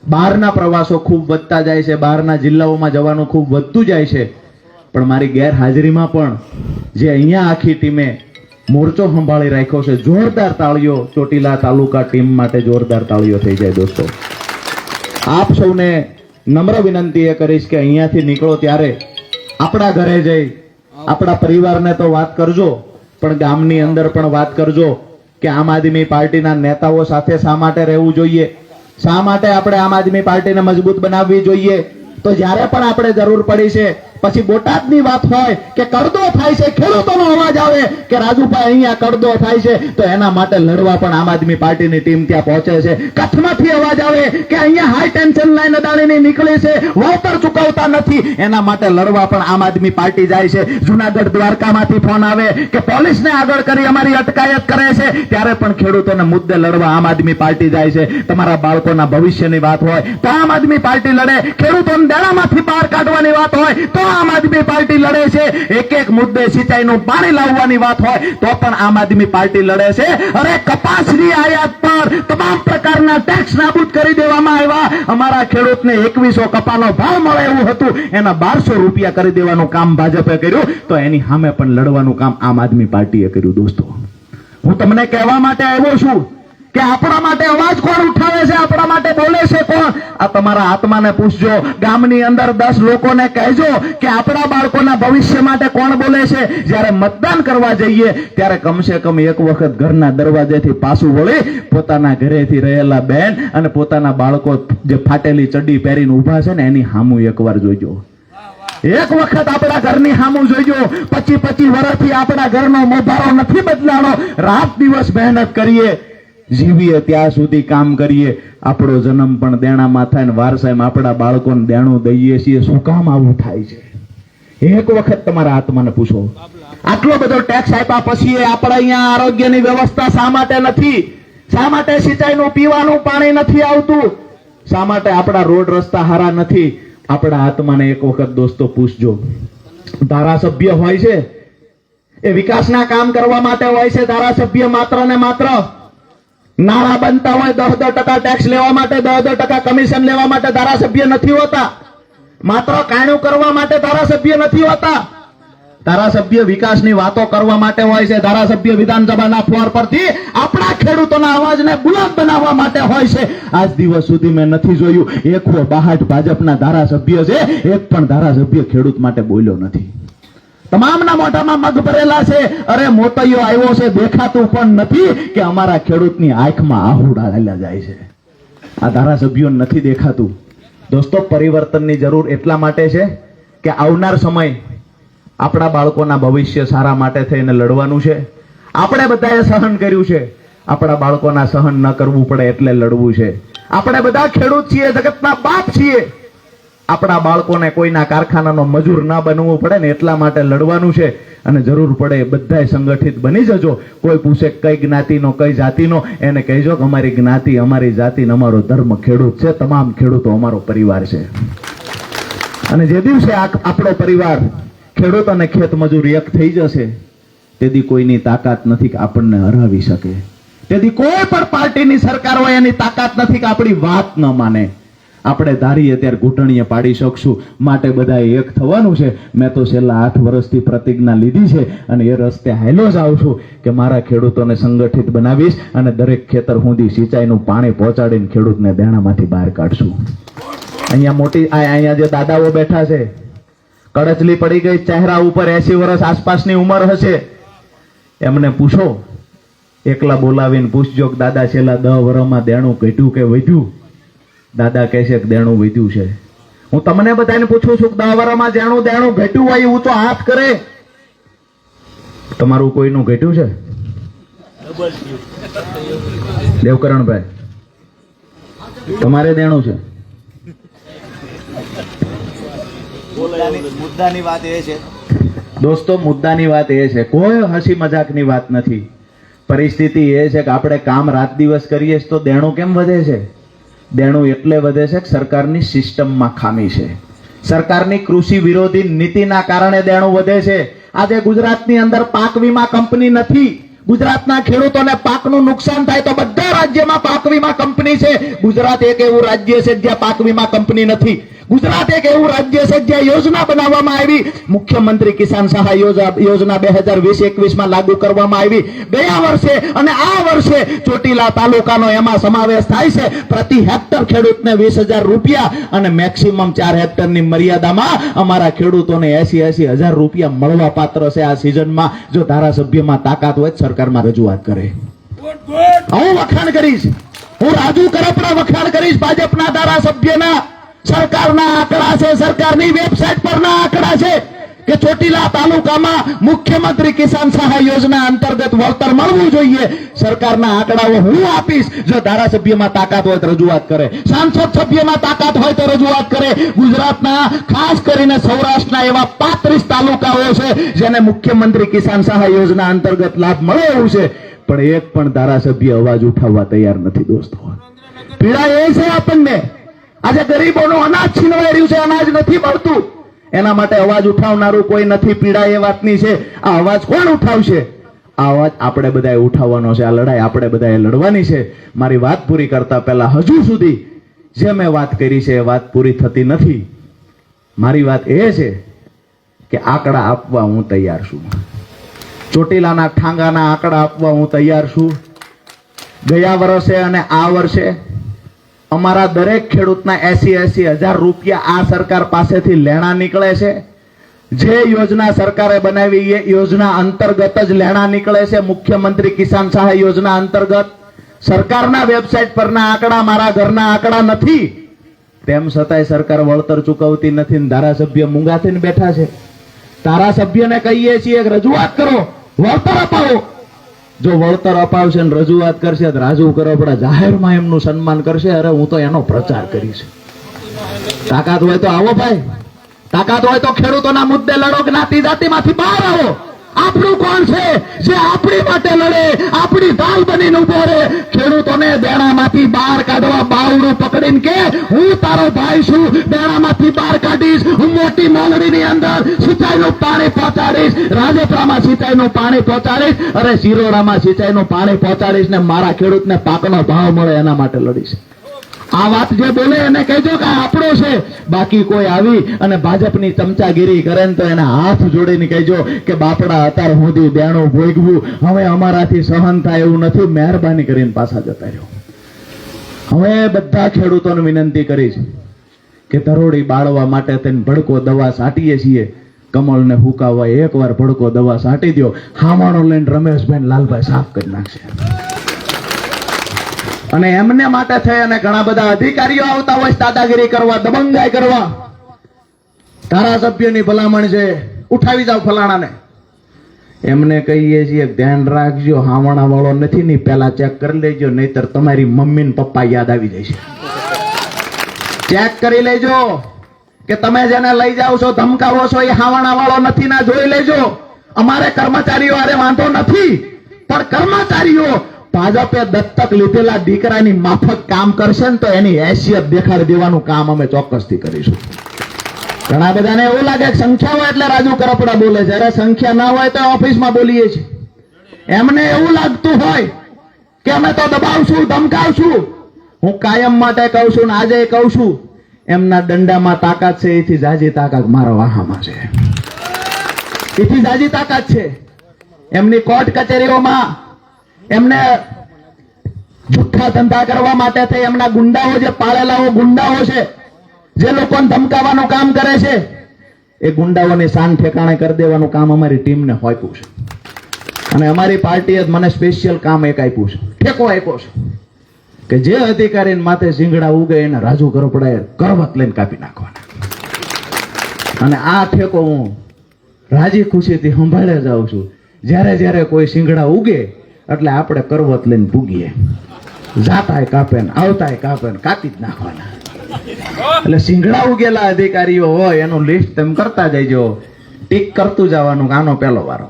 [SPEAKER 1] બહારના પ્રવાસો ખૂબ વધતા જાય છે, બહારના જિલ્લાઓમાં જવાનું ખૂબ વધતું જાય છે, પણ મારી ગેરહાજરીમાં પણ જે અહીંયા આખી ટીમે મોરચો સંભાળી રાખ્યો છે, જોરદાર તાળીઓ ચોટીલા તાલુકા ટીમ માટે જોરદાર તાળીઓ થઈ જાય. દોસ્તો, આપ સૌને નમ્ર વિનંતી એ કરીશ કે અહીંયાથી નીકળો ત્યારે આપણા ઘરે જઈ આપણા પરિવારને તો વાત કરજો, પણ ગામની અંદર પણ વાત કરજો કે આમ આદમી પાર્ટીના નેતાઓ સાથે શા માટે રહેવું જોઈએ, શા માટે આપણે આમ આદમી પાર્ટીને મજબૂત બનાવવી જોઈએ. તો જ્યારે પણ આપણે જરૂર પડી છે, પછી બોટાદની વાત હોય કે કડદો થાય છે, ખેડૂતોનો અવાજ આવે કે રાજુભાઈ અહીંયા કડદો થાય છે, તો એના માટે લડવા પણ આમ આદમી પાર્ટીની ટીમ ત્યાં પહોંચે છે. કચ્છમાંથી અવાજ આવે કે અહીંયા હાઈ ટેન્શન લાઈન અદાણીની નીકળી છે, વળતર ચૂકવતા નથી, એના માટે લડવા પણ આમ આદમી પાર્ટી જાય છે. જુનાગઢ દ્વારકામાંથી ફોન આવે કે પોલીસને આગળ કરી અમારી અટકાયત કરે છે, ત્યારે પણ ખેડૂતોને મુદ્દે લડવા આમ આદમી પાર્ટી જાય છે. તમારા બાળકોના ભવિષ્યની વાત હોય તો આમ આદમી પાર્ટી લડે, ખેડૂતોને દેણામાંથી બહાર કાઢવાની વાત હોય તો આમ આદમી પાર્ટી લડે છે. એક એક મુદ્દે સિંચાઈનું પાણી લાવવાની વાત હોય તો પણ આમ આદમી પાર્ટી લડે છે. અરે કપાસની આયાત પર તમામ પ્રકારના ટેક્સ નાબૂદ કરી દેવામાં આવ્યા. અમારા ખેડૂતને 2100 કપાનો ભાવ મળે એવું હતું, એના 1200 રૂપિયા કરી દેવાનું કામ ભાજપે કર્યું, તો એની સામે પણ લડવાનું કામ આમ આદમી પાર્ટીએ કર્યું. દોસ્તો, હું તમને કહેવા માટે આવ્યો છું કે આપણા માટે અવાજ કોણ ઉઠાવે છે, આપણા માટે બોલે છે કોણ? આ તમારા આત્માને પૂછજો. ગામની અંદર 10 લોકોને કહેજો કે આપણા બાળકોના ભવિષ્ય માટે કોણ બોલે છે. જ્યારે મતદાન કરવા જઈએ ત્યારે કમસે કમ એક વખત ઘરના દરવાજેથી પાછું વળી પોતાના ઘરેથી રહેલા બેન અને પોતાના બાળકો જે ફાટેલી ચડ્ડી પહેરીને ઊભા છે ને એની સામું એકવાર જોઈજો. એક વખત આપણા ઘરની સામું જોઈજો. 25 વર્ષથી આપણા ઘરનો મોભારો નથી બદલાણો. રાત દિવસ મહેનત કરીએ, જીવીએ ત્યાં સુધી કામ કરીએ. આપણો જન્મ પણ દેણામાં થાય ને વારસાઈમાં આપણા બાળકોને દેણું દઈએ છીએ. શું કામ આવું થાય છે? એક વખત તમારા આત્માને પૂછો. આટલો બધો ટેક્સ આપ્યા પછી આપણે અહીંયા આરોગ્યની વ્યવસ્થા શા માટે નથી? શા માટે સિંચાઈનું પીવાનું પાણી નથી આવતું? શા માટે આપણા રોડ રસ્તા હારા નથી? આપણા આત્માને એક વખત દોસ્તો પૂછજો. ધારાસભ્ય હોય છે એ વિકાસના કામ કરવા માટે હોય છે. ધારાસભ્ય માત્ર ને માત્ર નાણાં બનતા હોય 10% ટેક્સ લેવા માટે, 10% કમિશન લેવા માટે ધારાસભ્ય નથી હોતા. માત્ર કાયણું કરવા માટે ધારાસભ્ય નથી હોતા. ધારાસભ્ય વિકાસની વાતો કરવા માટે હોય છે. ધારાસભ્ય વિધાનસભાના ફ્લોર પરથી આપણા ખેડૂતોના અવાજને બુલંદ બનાવવા માટે હોય છે. આજ દિવસ સુધી મેં નથી જોયું 162 ભાજપના ધારાસભ્ય છે, એક પણ ધારાસભ્ય ખેડૂત માટે બોલ્યો નથી. તમામના મોઢામાં મગ ભરેલા છે. અરે મોતૈયો આવ્યો છે, દેખાતું પણ નથી કે અમારા ખેડૂતની આંખમાં આહુડા હાલ્યા જાય છે. આ ધારાસભ્યો નથી દેખાતું. દોસ્તો, પરિવર્તનની જરૂર એટલા માટે છે કે આવનાર સમય આપણા બાળકોના ભવિષ્ય સારા માટે થઈને લડવાનું છે. આપણે બધાએ સહન કર્યું છે. આપણા બાળકોના સહન ન કરવું પડે એટલે લડવું છે. આપણે બધા ખેડૂત છીએ, જગતના બાપ છીએ. આપણા બાળકોને કોઈના કારખાનાનો મજૂર ના બનવું પડે ને એટલા માટે લડવાનું છે. અને જરૂર પડે બધાય સંગઠિત બની જજો. કોઈ પૂછે કઈ જ્ઞાતિનો કઈ જાતિનો, એને કહેજો કે અમારી જ્ઞાતિ, અમારી જાતિ ને અમારો ધર્મ ખેડૂત છે. તમામ ખેડૂતો અમારો પરિવાર છે. અને જે દિવસે આપણો પરિવાર ખેડૂત અને ખેત મજૂર એક થઈ જશે, તેથી કોઈની તાકાત નથી કે આપણને હરાવી શકે. તેથી કોઈ પણ પાર્ટીની સરકાર હોય એની તાકાત નથી કે આપણી વાત ન માને. આપણે ધારીએ ત્યારે ઘૂંટણીએ પાડી શકશું. માટે બધાએ એક થવાનું છે. મેં તો છેલ્લા 8 વર્ષથી પ્રતિજ્ઞા લીધી છે અને એ રસ્તે હાલ્યો જ આવું છું કે મારા ખેડૂતોને સંગઠિત બનાવીશ અને દરેક ખેતર સુધી સિંચાઈનું પાણી પહોંચાડીને ખેડૂતને દેણામાંથી બહાર કાઢશું. અહીંયા જે દાદાઓ બેઠા છે, કડચલી પડી ગઈ ચહેરા ઉપર, 80 વર્ષ આસપાસની ઉંમર હશે, એમને પૂછો, એકલા બોલાવીને પૂછજો કે દાદા છેલ્લા 10 વર્ષમાં દેણું ઘટ્યું કે વધ્યું? દાદા કહે છે કે દેણું વધ્યું છે. હું તમને બધાને પૂછું છું કે 10 વર્ષમાં દેણું ઘટ્યું હોય ઊંચો હાથ કરે. તમારું કોઈનું ઘટ્યું છે? દેવકરણભાઈ, તમારે દેણું છે?
[SPEAKER 3] મુદ્દાની વાત એ છે
[SPEAKER 1] દોસ્તો, મુદ્દાની વાત એ છે, કોઈ હસી મજાકની વાત નથી. પરિસ્થિતિ એ છે કે આપણે કામ રાત દિવસ કરીએ તો દેણું કેમ વધે છે? દેણું એટલે વધે છે કે સરકારની સિસ્ટમમાં ખામી છે. સરકારની કૃષિ વિરોધી નીતિના કારણે દેણું વધે છે. આજે ગુજરાતની અંદર પાક વીમા કંપની નથી. ગુજરાતના ખેડૂતોને પાકનું નુકસાન થાય તો બધા રાજ્યમાં પાક વીમા કંપની છે. ગુજરાત એક એવું રાજ્ય છે જ્યાં પાક વીમા કંપની નથી. ગુજરાત એક એવું રાજ્ય છે જ્યાં યોજના બનાવવામાં આવી. મુખ્યમંત્રી કિસાન સહાય યોજના 2020-21 લાગુ કરવામાં આવી ગયા વર્ષે, અને આ વર્ષે ચોટીલા તાલુકાનો એમાં સમાવેશ થાય છે. પ્રતિ હેક્ટર ખેડૂતને 20,000 રૂપિયા અને મેક્સિમમ 4 હેક્ટરની મર્યાદામાં અમારા ખેડૂતોને 80,000 રૂપિયા મળવા પાત્ર છે આ સિઝનમાં. જો ધારાસભ્યમાં તાકાત હોય સરકારમાં રજૂઆત કરે. હું વખાણ કરીશ, હું રાજુ કરપડા વખાણ કરીશ ભાજપના ધારાસભ્યના. સરકારના આંકડા છે, સરકારની વેબસાઇટ પરના આંકડા છે કે ચોટીલા તાલુકામાં મુખ્યમંત્રી કિસાન સહાય યોજના અંતર્ગત વળતર મળવું જોઈએ. સરકારના આંકડાઓ હું આપીશ. જો ધારાસભ્યમાં તાકાત હોય તો રજૂઆત કરે, સાંસદ સભ્યમાં તાકાત હોય તો રજૂઆત કરે. ગુજરાતના ખાસ કરીને સૌરાષ્ટ્રના એવા 35 તાલુકાઓ છે જેને મુખ્યમંત્રી કિસાન સહાય યોજના અંતર્ગત લાભ મળે એવું છે, પણ એક પણ ધારાસભ્ય અવાજ ઉઠાવવા તૈયાર નથી. દોસ્તો, પીડા એ છે આપણને. આજે ગરીબોનું અનાજ છીનવાઈ રહ્યું છે, અનાજ નથી મળતું. એના માટે અવાજ ઉઠાવનારું કોઈ નથી. પીડા એ વાતની છે. આ અવાજ કોણ ઉઠાવશે? આ અવાજ આપણે બધાએ ઉઠાવવાનો છે. આ લડાઈ આપણે બધાએ લડવાની છે. મારી વાત પૂરી કરતા પહેલા હજુ સુધી જે મેં વાત કરી છે એ વાત પૂરી થતી નથી. મારી વાત એ છે કે આંકડા આપવા હું તૈયાર છું. ચોટીલાના ઠાંગાના આંકડા આપવા હું તૈયાર છું. ગયા વર્ષે અને આ વર્ષે અમારા દરેક ખેડૂતના 80,000 રૂપિયા આ સરકાર પાસેથી લેણા નીકળે છે. જે યોજના સરકારે બનાવી એ યોજના અંતર્ગત જ લેણા નીકળે છે. મુખ્યમંત્રી કિસાન સહાય યોજના અંતર્ગત. સરકારના વેબસાઇટ પરના આંકડા મારા ઘરના આંકડા નથી. તેમ છતાંય સરકાર વળતર ચૂકવતી નથી. ધારાસભ્ય મૂંગા થઈને બેઠા છે. ધારાસભ્યને કહીએ છીએ રજૂઆત કરો, વળતર અપાવો. જો વળતર અપાવશે ને રજૂઆત કરશે તો રાજુ કરપડા જાહેરમાં એમનું સન્માન કરશે. અરે હું તો એનો પ્રચાર કરીશ. તાકાત હોય તો આવો ભાઈ, તાકાત હોય તો ખેડૂતોના મુદ્દે લડો. જ્ઞાતિ જાતિમાંથી બહાર આવો. આપણું કોણ છે જે આપણી માટે લડે, આપણી ઢાલ બનીને ઉભો રહે? ખેડૂતોને દેણામાંથી બહાર કાઢવા બાવડું પકડીને કે હું તારો ભાઈ છું, દેણામાંથી બહાર કાઢીશ. હું મોટી મોલડીની અંદર સિંચાઈનું પાણી પહોંચાડીશ, રાજપરામાં સિંચાઈનું પાણી પહોંચાડીશ, અરે શિરોડામાં સિંચાઈનું પાણી પહોંચાડીશ ને મારા ખેડૂતને પાકનો ભાવ મળે એના માટે લડીશ. આ વાત જે બોલે એને કહેજો કે આપણો છે. બાકી કોઈ આવી અને ભાજપની ચમચાગીરી કરે ને તો એને હાથ જોડીને કહેજો કે બાપડા અત્યાર સુધી દેણું ભોગવું, હવે અમારાથી સહન થાય એવું નથી. મહેરબાની કરીને પાછા જતા રહ્યો. હવે બધા ખેડૂતોને વિનંતી કરીશ કે ધરોડી બાળવા માટે તેને ભડકો દવા છાંટીએ છીએ. કમળને હુકાવવા એકવાર ભડકો દવા છાંટી દો, હામાણો લઈને રમેશભાઈ લાલભાઈ સાફ કરી નાખશે. અને એમને માટે થઈ અને ઘણા બધા અધિકારીઓ આવતા હોય દાદાગીરી કરવા, દબંગાઈ કરવા. ધારાસભ્યની ભલામણ છે, ઉઠાવી જાવ ફલાણાને. એમને કહીએ છીએ ધ્યાન રાખજો, હાવણા વાળો નથી ને પેલા ચેક કરી લેજો, નહીતર તમારી મમ્મી ને પપ્પા યાદ આવી જશે. ચેક કરી લેજો કે તમે જેને લઈ જાઓ છો, ધમકાવો છો, એ હાવણા વાળો નથી ના, જોઈ લેજો. અમારે કર્મચારીઓ આરે વાંધો નથી, પણ કર્મચારીઓ ભાજપે દત્તક લીધેલા દીકરાની માફક કામ કરશે ને તો એની હેસિયત દેખાડી દેવાનું કામ અમે ચોક્કસથી કરીશું. ઘણા બધાને એવું લાગે કે સંખ્યા હોય એટલે રાજુ કરપડા બોલે છે. અરે સંખ્યા ના હોય તો ઓફિસમાં બોલીએ છીએ. એમને એવું લાગતું હોય કે અમે તો દબાવશું, ધમકાવશું. હું કાયમ માટે કહું છું ને આજે કહું છું, એમના દંડામાં તાકાત છે, એથી જાજી તાકાત મારા વાહામાં છે. એથી જાજી તાકાત છે. એમની કોર્ટ કચેરીઓમાં એમને જુઠ્ઠા ધંધા કરવા માટે થઈ એમના ગુંડાઓ, જે પાળેલાઓ ગુંડાઓ છે, જે લોકોને ધમકાવવાનું કામ કરે છે, એ ગુંડાઓની શાન ઠેકાણે કરી દેવાનું કામ અમારી ટીમને આપ્યું છે. અને અમારી પાર્ટીએ મને સ્પેશિયલ કામ એક આપ્યું છે, ઠેકો આપ્યો છે કે જે અધિકારીને માથે શીંગડા ઉગે એને રાજુ કરપડાએ કરવત લઈને કાપી નાખવાના. અને આ ઠેકો હું રાજી ખુશીથી સંભાળે જાઉં છું. જ્યારે જ્યારે કોઈ શીંગડા ઉગે એટલે આપણે કરવત લઈને પૂગીએ, જાતાય કાપે ને આવતાય કાપે ને કાપી જ નાખવાના. એટલે શીંગડા ઉગેલા અધિકારીઓ હોય એનું લિસ્ટ તેમ કરતા જઈજો, ટીક કરતું જવાનું. આનો પહેલો વારો.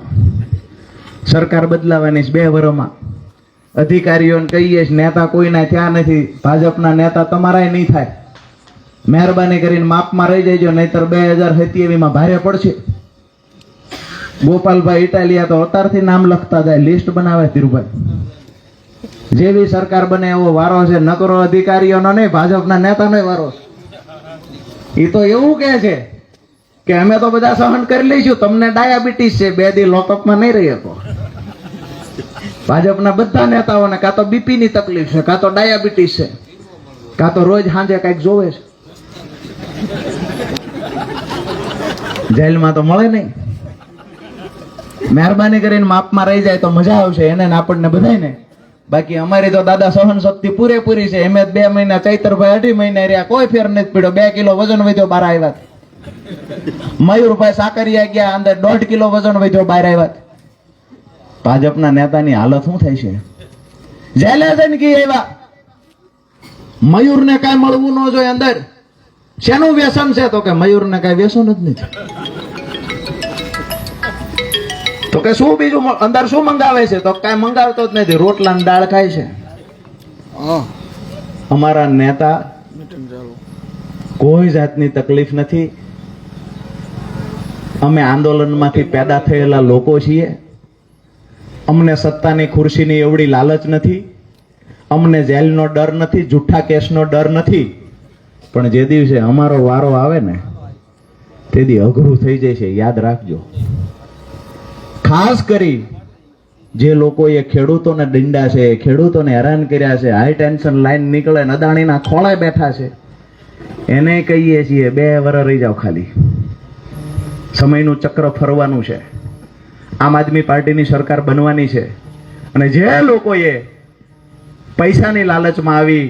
[SPEAKER 1] સરકાર બદલાવાની 2 વર્ષમાં. અધિકારીઓને કહીએ નેતા કોઈના થયા નથી, ભાજપના નેતા તમારાય નહીં થાય. મહેરબાની કરીને માપમાં રહી જજો, નહીતર 2027માં ભારે પડશે. ગોપાલભાઈ ઇટાલિયા તો અતારથી નામ લખતા જાય, લિસ્ટ બનાવે ધીરુભાઈ. જેવી સરકાર બને એવો વારો છે. નકરો અધિકારીઓનો નહીં, ભાજપના નેતાનો વારો છે. એ તો એવું કહે છે કે અમે તો બધા સહન કરી લઈશું, તમને ડાયાબિટીસ છે, 2 દી લોકઅપમાં નહીં રહી શકો. ભાજપના બધા નેતાઓને કાં તો બીપી ની તકલીફ છે, કાં તો ડાયાબિટીસ છે, કાં તો રોજ સાંજે કઈક જોવે છે. જેલમાં તો મળે નહીં. મહેરબાની કરીને માપમાં રહી જાય તો મજા આવશે એને ને આપણને બધાને. બાકી અમારી તો દાદા સહન શક્તિ પૂરેપૂરી છે. એમ 2 મહિના, ચૈતરભાઈ 2.5 મહિના રહ્યા, કોઈ ફેર નથી પડ્યો. 2 કિલો વજન વધ્યો, બહાર આવ્યા. મયુરભાઈ સાકરિયા ગયા, અંદર 1.5 કિલો વજન વધ્યો, બહાર આવ્યા. ભાજપના નેતાની હાલત શું થાય છે? જેલે જઈને કી આવ્યા. મયુરને કઈ મળવું ન જોઈએ અંદર. શેનું વ્યસન છે? તો કે મયુરને કઈ વ્યસન જ નથી. તો કે શું બીજું અંદર શું મંગાવે છે? તો કઈ મંગાવતો જ નથી, રોટલા ને દાળ ખાય છે. અમારા નેતા કોઈ જાતની તકલીફ નથી. અમે આંદોલનમાંથી પેદા થયેલા લોકો છીએ. અમને સત્તાની ખુરશીની એવડી લાલચ નથી. અમને જેલનો ડર નથી, જૂઠા કેસનો ડર નથી. પણ જે દિવસે અમારો વારો આવે ને તે દી અઘરું થઈ જાય છે, યાદ રાખજો. ખાસ કરી જે લોકોએ ખેડૂતોને દંડા છે, ખેડૂતોને હેરાન કર્યા છે, હાઈ ટેન્શન લાઈન નીકળે ને અદાણીના ખોળે બેઠા છે, એને કહીએ છીએ 2 વર્ષ રહી જાઓ ખાલી. સમયનું ચક્ર ફરવાનું છે. આમ આદમી પાર્ટીની સરકાર બનવાની છે. અને જે લોકોએ પૈસાની લાલચમાં આવી,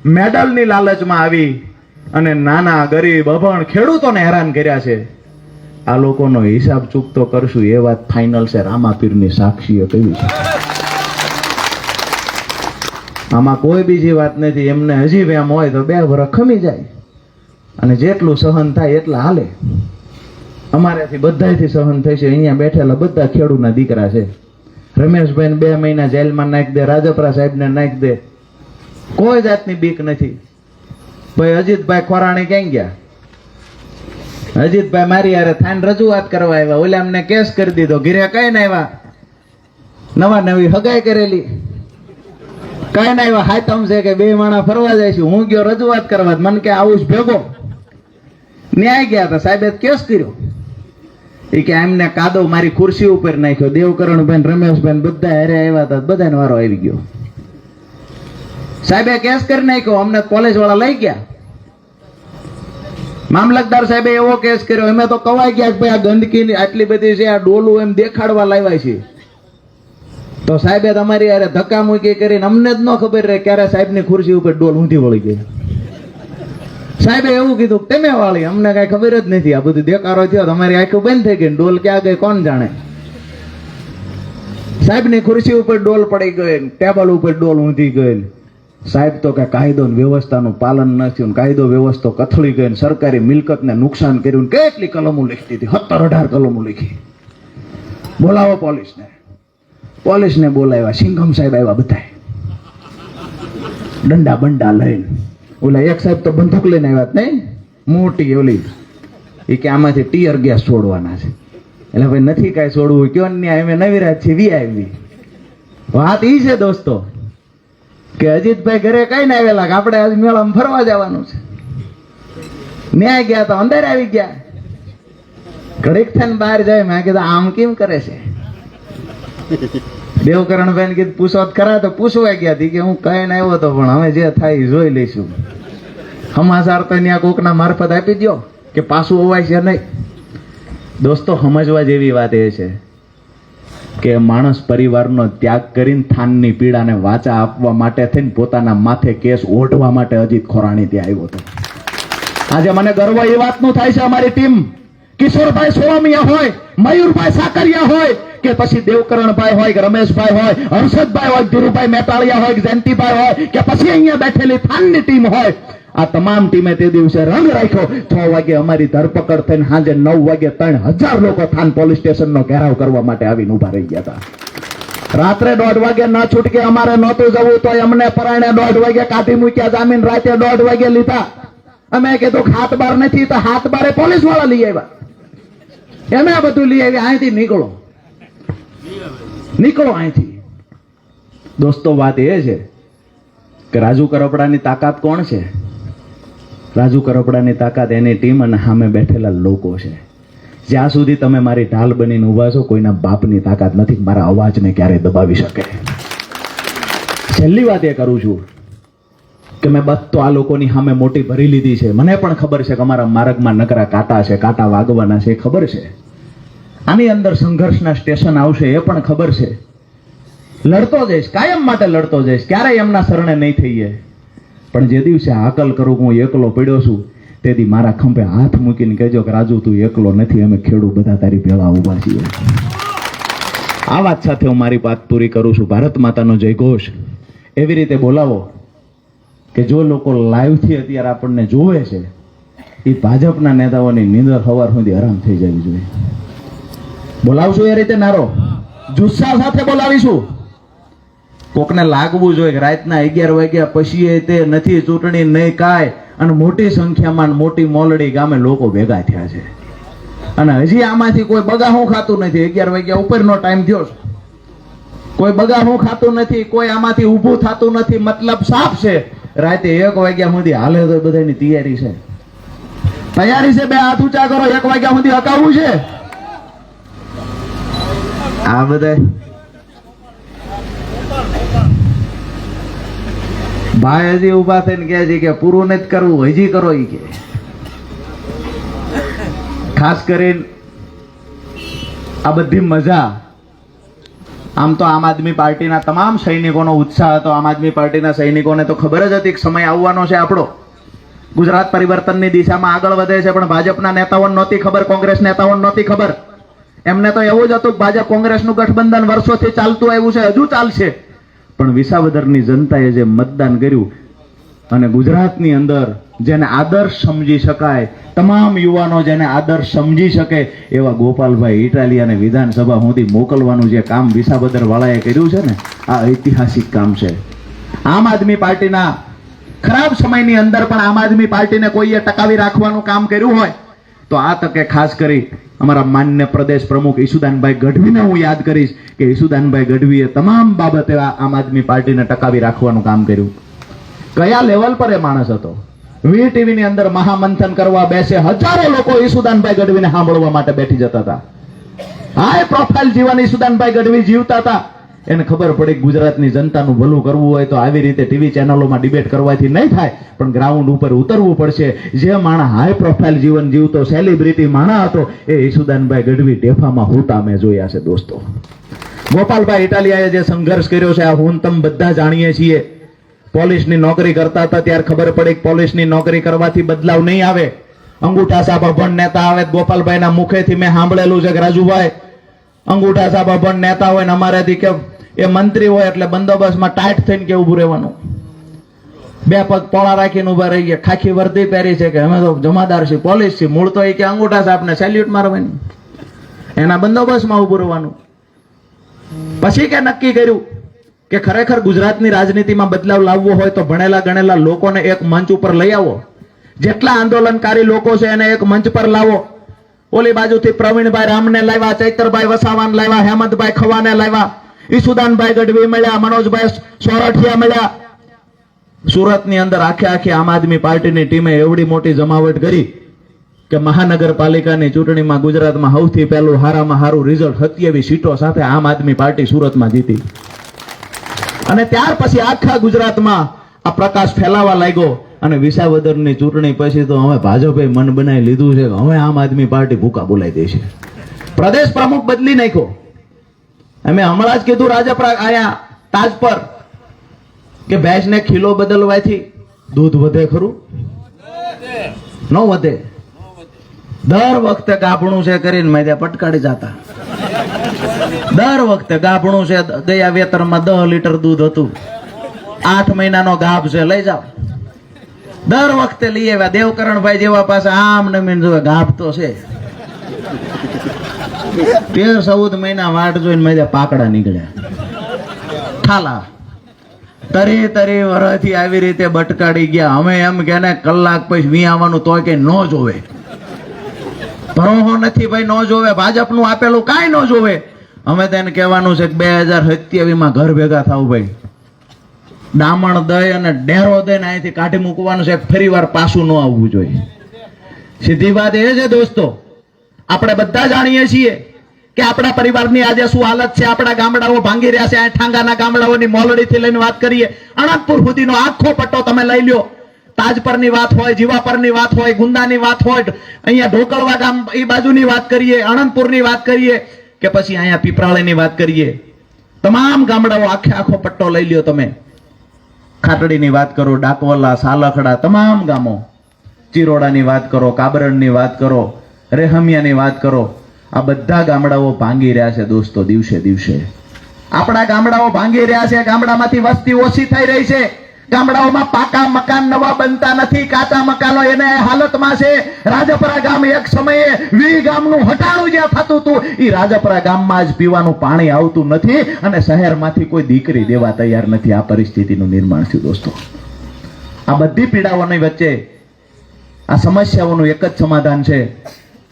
[SPEAKER 1] મેડલની લાલચમાં આવી અને નાના ગરીબ અભણ ખેડૂતોને હેરાન કર્યા છે, આ લોકોનો હિસાબ ચૂકતો કરશું. એ વાત ફાઇનલ છે. રામાપીરની સાક્ષીએ કહ્યું છે. આમાં કોઈ બીજી વાત નથી. એમને હજી એમ હોય તો 2 વર્ષ ખમી જાય અને જેટલું સહન થાય એટલા હાલે. અમારાથી બધાથી સહન થશે. અહીંયા બેઠેલા બધા ખેડૂતના દીકરા છે. રમેશભાઈને 2 મહિના જેલમાં નાખી દે, રાજપરા સાહેબને નાખી દે, કોઈ જાતની બીક નથી. ભાઈ અજીતભાઈ ખોરાણી ક્યાં ગયા? અજીતભાઈ મારી યારે થાન રજૂઆત કરવા આવ્યા. ઓલા અમને કેસ કરી દીધો, ઘીરે કઈ ના આવ્યા. નવી હગાઈ કરેલી, કઈ ના આવ્યા. હાથમ છે કે 2 માણા ફરવા જાય છે. હું ગયો રજૂઆત કરવા, મને કે આવું જ ભેગો. ન્યાય ગયા હતા, સાહેબે કેસ કર્યો. એ કે એમને કાદવ મારી ખુરશી ઉપર નાખ્યો. દેવકરણભાઈ, રમેશભાઈ બધા હારે આવ્યા હતા, બધાને વારો આવી ગયો. સાહેબે કેસ કરી નાખ્યો. અમને કોલેજ વાળા લઈ ગયા. મામલતદાર સાહેબે એવો કેસ કર્યો, અમે તો કવાઈ ગયા કે ભાઈ આ ગંદકી આટલી બધી છે, આ ડોલું એમ દેખાડવા લાવ્યા છે. તો સાહેબે તમારી યારે ધક્કા મૂકી કરીને અમને જ ન ખબર રહે ક્યારે સાહેબની ખુરશી ઉપર ડોલ ઊંધી વળી ગઈ. સાહેબે એવું કીધું તમે વાળી, અમને કઈ ખબર જ નથી. આ બધું દેખાડો થયો, તમારી આંખો બંધ થઈ ગઈ, ડોલ ક્યાં ગઈ કોણ જાણે. સાહેબની ખુરશી ઉપર ડોલ પડી ગઈ, ટેબલ ઉપર ડોલ ઊંધી ગઈ. સાહેબ તો કે કાયદો ને વ્યવસ્થાનું પાલન ન થયું, કાયદો વ્યવસ્થા કથળી ગઈ, સરકારી મિલકતને નુકસાન કર્યું. કેટલી કલમો લખી હતી, 17-18 કલમો લખી. બોલાવો પોલીસને. પોલીસને બોલાવ્યા, સિંઘમ સાહેબ આવ્યા, બધાય દંડા બંડા લઈને. ઓલા એક સાહેબ તો બંદૂક લઈને આવ્યા નહીં, મોટી ઓલી, એ કે આમાંથી ટીયર ગેસ છોડવાના છે. એટલે ભાઈ નથી કાંઈ છોડવું, કયો ન્યાય, અમે નવીરાજ છે વી. વાત ઈ છે દોસ્તો કે અજીતભાઈ ઘરે કઈ ના આવેલા કે આપણે આજ મેળામાં ફરવા જવાનું છે. ન્યાય ગયા તો અંદર આવી ગયા. ઘડીક થઈને બહાર જાય. મેં કીધું આમ કેમ કરે છે? દેવકરણભાઈ ને કીધું પૂછો ખરા, તો પૂછવા ગયા હતી કે હું કઈ ના આવ્યો તો, પણ હવે જે થાય એ જોઈ લઈશું. સમાચાર તો ત્યાં કોકના મારફત આપી દો કે પાછું અવાય છે નહીં. દોસ્તો સમજવા જેવી વાત એ છે કે માણસ પરિવારનો ત્યાગ કરીને થાનની પીડાને વાચા આપવા માટે થઈને પોતાના માથે કેસ ઓઢવા માટે અજીત ખોરાણી ત્યાં આવ્યો હતો. આજે મને ગર્વ એ વાતનું થાય છે, અમારી ટીમ કિશોરભાઈ સોળમિયા હોય, મયુરભાઈ સાકરિયા હોય કે પછી દેવકરણભાઈ હોય કે રમેશભાઈ હોય, હર્ષદભાઈ હોય, ધીરુભાઈ મેટાળિયા હોય કે જયંતિભાઈ હોય કે પછી અહીંયા બેઠેલી થાનની ટીમ હોય, આ તમામ ટીમે તે દિવસે રંગ રાખ્યો. 6 વાગે અમારી ધરપકડ થઈને સાંજે 9 વાગે 3000 લોકો થાન પોલીસ સ્ટેશનનો ઘેરાવ કરવા માટે આવીને ઉભા રહી ગયા હતા. રાત્રે 1:30 વાગે ના છૂટકે અમારે નહોતું જવું તો એમને પરાણે 1:30 વાગે કાઢી મૂક્યા. જામીન રાતે 1:30 વાગે લીધા. અમે કીધું હાથ બાર નથી તો હાથ બારે પોલીસ વાળા લઈ આવ્યા. એમે આ બધું લઈ આવ્યા. અહીંથી નીકળો અહીંથી. દોસ્તો વાત એ છે કે રાજુ કરપડાની તાકાત કોણ છે? રાજુ કરપડાની તાકાત એની ટીમ અને સામે બેઠેલા લોકો છે. જ્યાં સુધી તમે મારી ઢાલ બનીને ઉભા છો, કોઈના બાપની તાકાત નથી મારા અવાજને ક્યારે દબાવી શકે. છેલ્લી વાત એ કરું છું કે મેં બધો આ લોકોની સામે મોટી ભરી લીધી છે. મને પણ ખબર છે કે અમારા માર્ગમાં નકરા કાંટા છે, કાંટા વાગવાના છે, ખબર છે. આની અંદર સંઘર્ષના સ્ટેશન આવશે એ પણ ખબર છે. લડતો જઈશ, કાયમ માટે લડતો જઈશ, ક્યારેય એમના શરણે નહીં થઈએ. પણ જે દિવસે હાકલ કરું હું એકલો પડ્યો છું, તેથી મારા ખંભે હાથ મૂકીને કહેજો કે રાજુ તું એકલો નથી, અમે ખેડૂત બધા તારી ભેળા ઉભા છીએ. આ વાત સાથે હું મારી વાત પૂરી કરું છું. ભારત માતાનો જય ઘોષ એવી રીતે બોલાવો કે જો લોકો લાઈવથી અત્યારે આપણને જોવે છે એ ભાજપના નેતાઓની નીંદર સવાર સુધી આરામ થઈ જવી જોઈએ. બોલાવશું એ રીતે નારો જુસ્સા સાથે બોલાવીશું. કોકને લાગવું જોઈએ કે રાતના 11 વાગ્યા પછી તે નથી ચૂંટણી નહીં કાંઈ, અને મોટી સંખ્યામાં મોટી મોલડી ગામે લોકો ભેગા થયા છે. અને હજી આમાંથી કોઈ બગાહું ખાતું નથી. 11 વાગ્યા ઉપરનો ટાઈમ થયો છે. કોઈ બગાહું ખાતું નથી, કોઈ આમાંથી ઊભું થતું નથી. મતલબ સાફ છે, રાતે 1 વાગ્યા સુધી હાલે તો બધાની તૈયારી છે. તૈયારી છે? બે હાથ ઊંચા કરો. 1 વાગ્યા સુધી હકાવવું છે. આ બધા ભાઈ હજી ઉભા થઈને કહે છે કે પૂરું નથી કરવું, હજી કરો. ઈ કે ખાસ કરીને આ બધી મજા આમ તો આમ આદમી પાર્ટીના તમામ સૈનિકોનો ઉત્સાહ હતો. આમ આદમી પાર્ટીના સૈનિકોને તો ખબર જ હતી કે સમય આવવાનો છે આપણો. ગુજરાત પરિવર્તનની દિશામાં આગળ વધે છે. પણ ભાજપના નેતાઓને નહોતી ખબર, કોંગ્રેસ નેતાઓને નહોતી ખબર. એમને તો એવું જ હતું કે ભાજપ કોંગ્રેસનું ગઠબંધન વર્ષોથી ચાલતું આવ્યું છે, હજુ ચાલશે. પણ વિસાવદરની જનતાએ જે મતદાન કર્યું અને ગુજરાતની અંદર જેને આદર્શ સમજી શકાય, તમામ યુવાનો જેને આદર્શ સમજી શકે એવા ગોપાલભાઈ ઇટાલિયાને વિધાનસભા સુધી મોકલવાનું જે કામ વિસાવદર વાળાએ કર્યું છે ને, આ ઐતિહાસિક કામ છે. આમ આદમી પાર્ટીના ખરાબ સમયની અંદર પણ આમ આદમી પાર્ટીને કોઈએ ટકાવી રાખવાનું કામ કર્યું હોય તો આ તકે ખાસ કરી અમારા માન્ય પ્રદેશ પ્રમુખ ઈસુદાનભાઈ ગઢવીને હું યાદ કરીશ કે ઈસુદાનભાઈ ગઢવીએ તમામ બાબતે આમ આદમી પાર્ટીને ટકાવી રાખવાનું કામ કર્યું. કયા લેવલ પર એ માણસ હતો? વીટીવી ની અંદર મહામંથન કરવા બેસે હજારો લોકો ઈસુદાનભાઈ ગઢવીને સાંભળવા માટે બેઠી જતા હતા. હાઈ પ્રોફાઇલ જીવન ઈસુદાનભાઈ ગઢવી જીવતા હતા. એને ખબર પડી ગુજરાતની જનતાનું ભલું કરવું હોય તો આવી રીતે ટીવી ચેનલોમાં ડિબેટ કરવાથી નહીં થાય, પણ ગ્રાઉન્ડ ઉપર ઉતરવું પડશે. જે માણસ હાઈ પ્રોફાઇલ જીવન જીવતો સેલિબ્રિટી માણસ હતો એ ઈસુદાનભાઈ ગઢવી ડેફામાં હોતા મેં જોયા છે. દોસ્તો, ગોપાલભાઈ ઇટાલિયાએ જે સંઘર્ષ કર્યો છે આ હું તમ બધા જાણીએ છીએ. પોલીસની નોકરી કરતા હતા ત્યારે ખબર પડી કે પોલીસની નોકરી કરવાથી બદલાવ નહીં આવે. અંગૂઠા સાહેબ અભણ નેતા આવે ગોપાલભાઈના મુખેથી મેં સાંભળેલું છે કે રાજુભાઈ અંગૂઠા સાબા પણ નેતા હોય ને અમારાથી કે એ મંત્રી હોય એટલે બંદોબસ્તમાં ટાઈટ થઈને કે ઉભું રહેવાનું. બે પગ પોળા રાખીને ઉભા રહી ગયા, ખાખી વર્દી પહેરી છે કે અમે તો જમાદાર છીએ, પોલીસ છીએ. મૂળ તો એ કે અંગૂઠા સાહેબને સેલ્યુટ મારવાની, એના બંદોબસ્તમાં ઉભું રહેવાનું. પછી કે નક્કી કર્યું કે ખરેખર ગુજરાતની રાજનીતિમાં બદલાવ લાવવો હોય તો ભણેલા ગણેલા લોકોને એક મંચ ઉપર લઈ આવો. જેટલા આંદોલનકારી લોકો છે એને એક મંચ પર લાવો. ઓલી બાજુથી પ્રવીણભાઈ રામને લાવ્યા, ચૈતરભાઈ વસાવાને લાવ્યા, હેમંતભાઈ ખવાને લાવ્યા, ઈસુદાનભાઈ ગઢવી મળ્યા, મનોજભાઈ સોરઠિયા મળ્યા. સુરતની અંદર આખી આમ આદમી પાર્ટીની ટીમે એવડી મોટી જમાવટ કરી કે મહાનગરપાલિકાની ચૂંટણીમાં ગુજરાતમાં સૌથી પહેલું હારામાં હારું રિઝલ્ટ 27 સીટો સાથે આમ આદમી પાર્ટી સુરતમાં જીતી. અને ત્યાર પછી આખા ગુજરાતમાં આ પ્રકાશ ફેલાવા લાગ્યો. અને વિસાવદરની ચૂંટણી પછી તો હવે ભાજપે મન બનાવી લીધું છે કે હવે આમ આદમી પાર્ટી ભૂકા બોલાવી દેશે. પ્રદેશ પ્રમુખ બદલી નાખ્યો. અમે હમણાં જ કીધું રાજપરા આયા તાજ પર કે ભેંસને ખીલો બદલવાથી દૂધ વધે ખરું? ન વધે. દર વખતે ગાભણું છે કરીને મેં પટકાડી જતા. દર વખતે ગાભણું છે, ગયા વેતરમાં 10 લીટર દૂધ હતું, 8 મહિનાનો ગાભ છે, લઈ જાઓ. દર વખતે લઈ આવ્યા. દેવકરણભાઈ જેવા પાસે આમ નમીન જોવે ગાભ તો છે. 13-14 મહિના વાટ જોઈને મેં પાકડા નીકળ્યા. ઠાલા તરી વરથી આવી રીતે બટકાડી ગયા. અમે એમ કે ને કલાક પછી વી આવવાનું તોય કે ન જોવે. ભરોહો નથી ભાઈ, ન જોવે. ભાજપનું આપેલું કાંઈ ન જોવે. અમે તેને કહેવાનું છે કે 2027 ઘર ભેગા થાવ ભાઈ. ડામણ દઈ અને ડેરો દઈને અહીંથી કાઢી મૂકવાનું છે, ફરી વાર પાછું ન આવવું જોઈએ. સીધી વાત એ છે દોસ્તો, આપણે બધા જાણીએ છીએ કે આપણા પરિવારની આજે શું હાલત છે. આપણા ગામડાઓ ભાંગી રહ્યા છે. ઠાંગાના ગામડાઓની મોલડીથી લઈને વાત કરીએ, અણંદપુર સુધીનો આખો પટ્ટો તમે લઈ લ્યો. તાજપરની વાત હોય, જીવાપરની વાત હોય, ગુંદાની વાત હોય, અહીંયા ઢોકળવા ગામ એ બાજુની વાત કરીએ, આણંદપુરની વાત કરીએ કે પછી અહીંયા પીપરાળીની વાત કરીએ, તમામ ગામડાઓ આખો પટ્ટો લઈ લ્યો તમે. ખાટડીની વાત કરો, ડાકવલા, સાલખડા, તમામ ગામો, ચિરોડાની વાત કરો, કાબરણની વાત કરો, રેહમિયાની વાત કરો. આ બધા ગામડાઓ ભાંગી રહ્યા છે દોસ્તો. દિવસે દિવસે આપણા ગામડાઓ ભાંગી રહ્યા છે. ગામડામાંથી વસ્તી ઓછી થઈ રહી છે. ગામડાઓમાં પાકા મકાન નવા બનતા નથી, કાચા મકાનો એને હાલતમાં છે. રાજપરા ગામ એક સમયે 20 ગામનું હટાણું જ્યાં થતું હતું, એ રાજપરા ગામમાં જ પીવાનું પાણી આવતું નથી અને શહેરમાંથી કોઈ દીકરી દેવા તૈયાર નથી. આ પરિસ્થિતિનું નિર્માણ થયું દોસ્તો. આ બધી પીડાઓની વચ્ચે આ સમસ્યાઓનું એક જ સમાધાન છે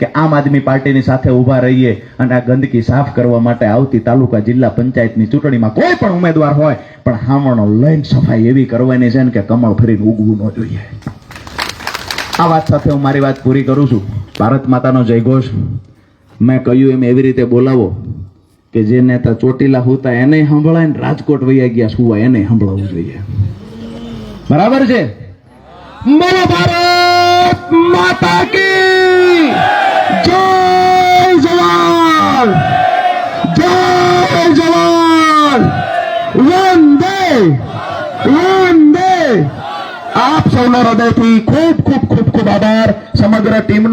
[SPEAKER 1] કે આમ આદમી પાર્ટીની સાથે ઉભા રહીએ અને આ ગંદકી સાફ કરવા માટે આવતી તાલુકા જિલ્લા પંચાયતની ચૂંટણીમાં કોઈ પણ ઉમેદવાર હોય પણ હામણો લઈને સફાઈ એવી કરવાની છે કે કમળ ફરીને ઉગવું ન જોઈએ. આ વાત સાથે હું મારી વાત પૂરી કરું છું. ભારત માતાનો જયઘોષ. મેં કહ્યું એમ એવી રીતે બોલાવો કે જે નેતા ચોટીલા હોતા એને સંભળાય ને રાજકોટ વૈયા ગયા સુવા એને સંભળાવવું જોઈએ. બરાબર છે? બોલો ભારત માતા કી જય જવાન, જય જવાન, વંદે વંદે. આપ સૌનો હૃદયથી ખૂબ ખૂબ ખૂબ ખૂબ આભાર. સમગ્ર ટીમનો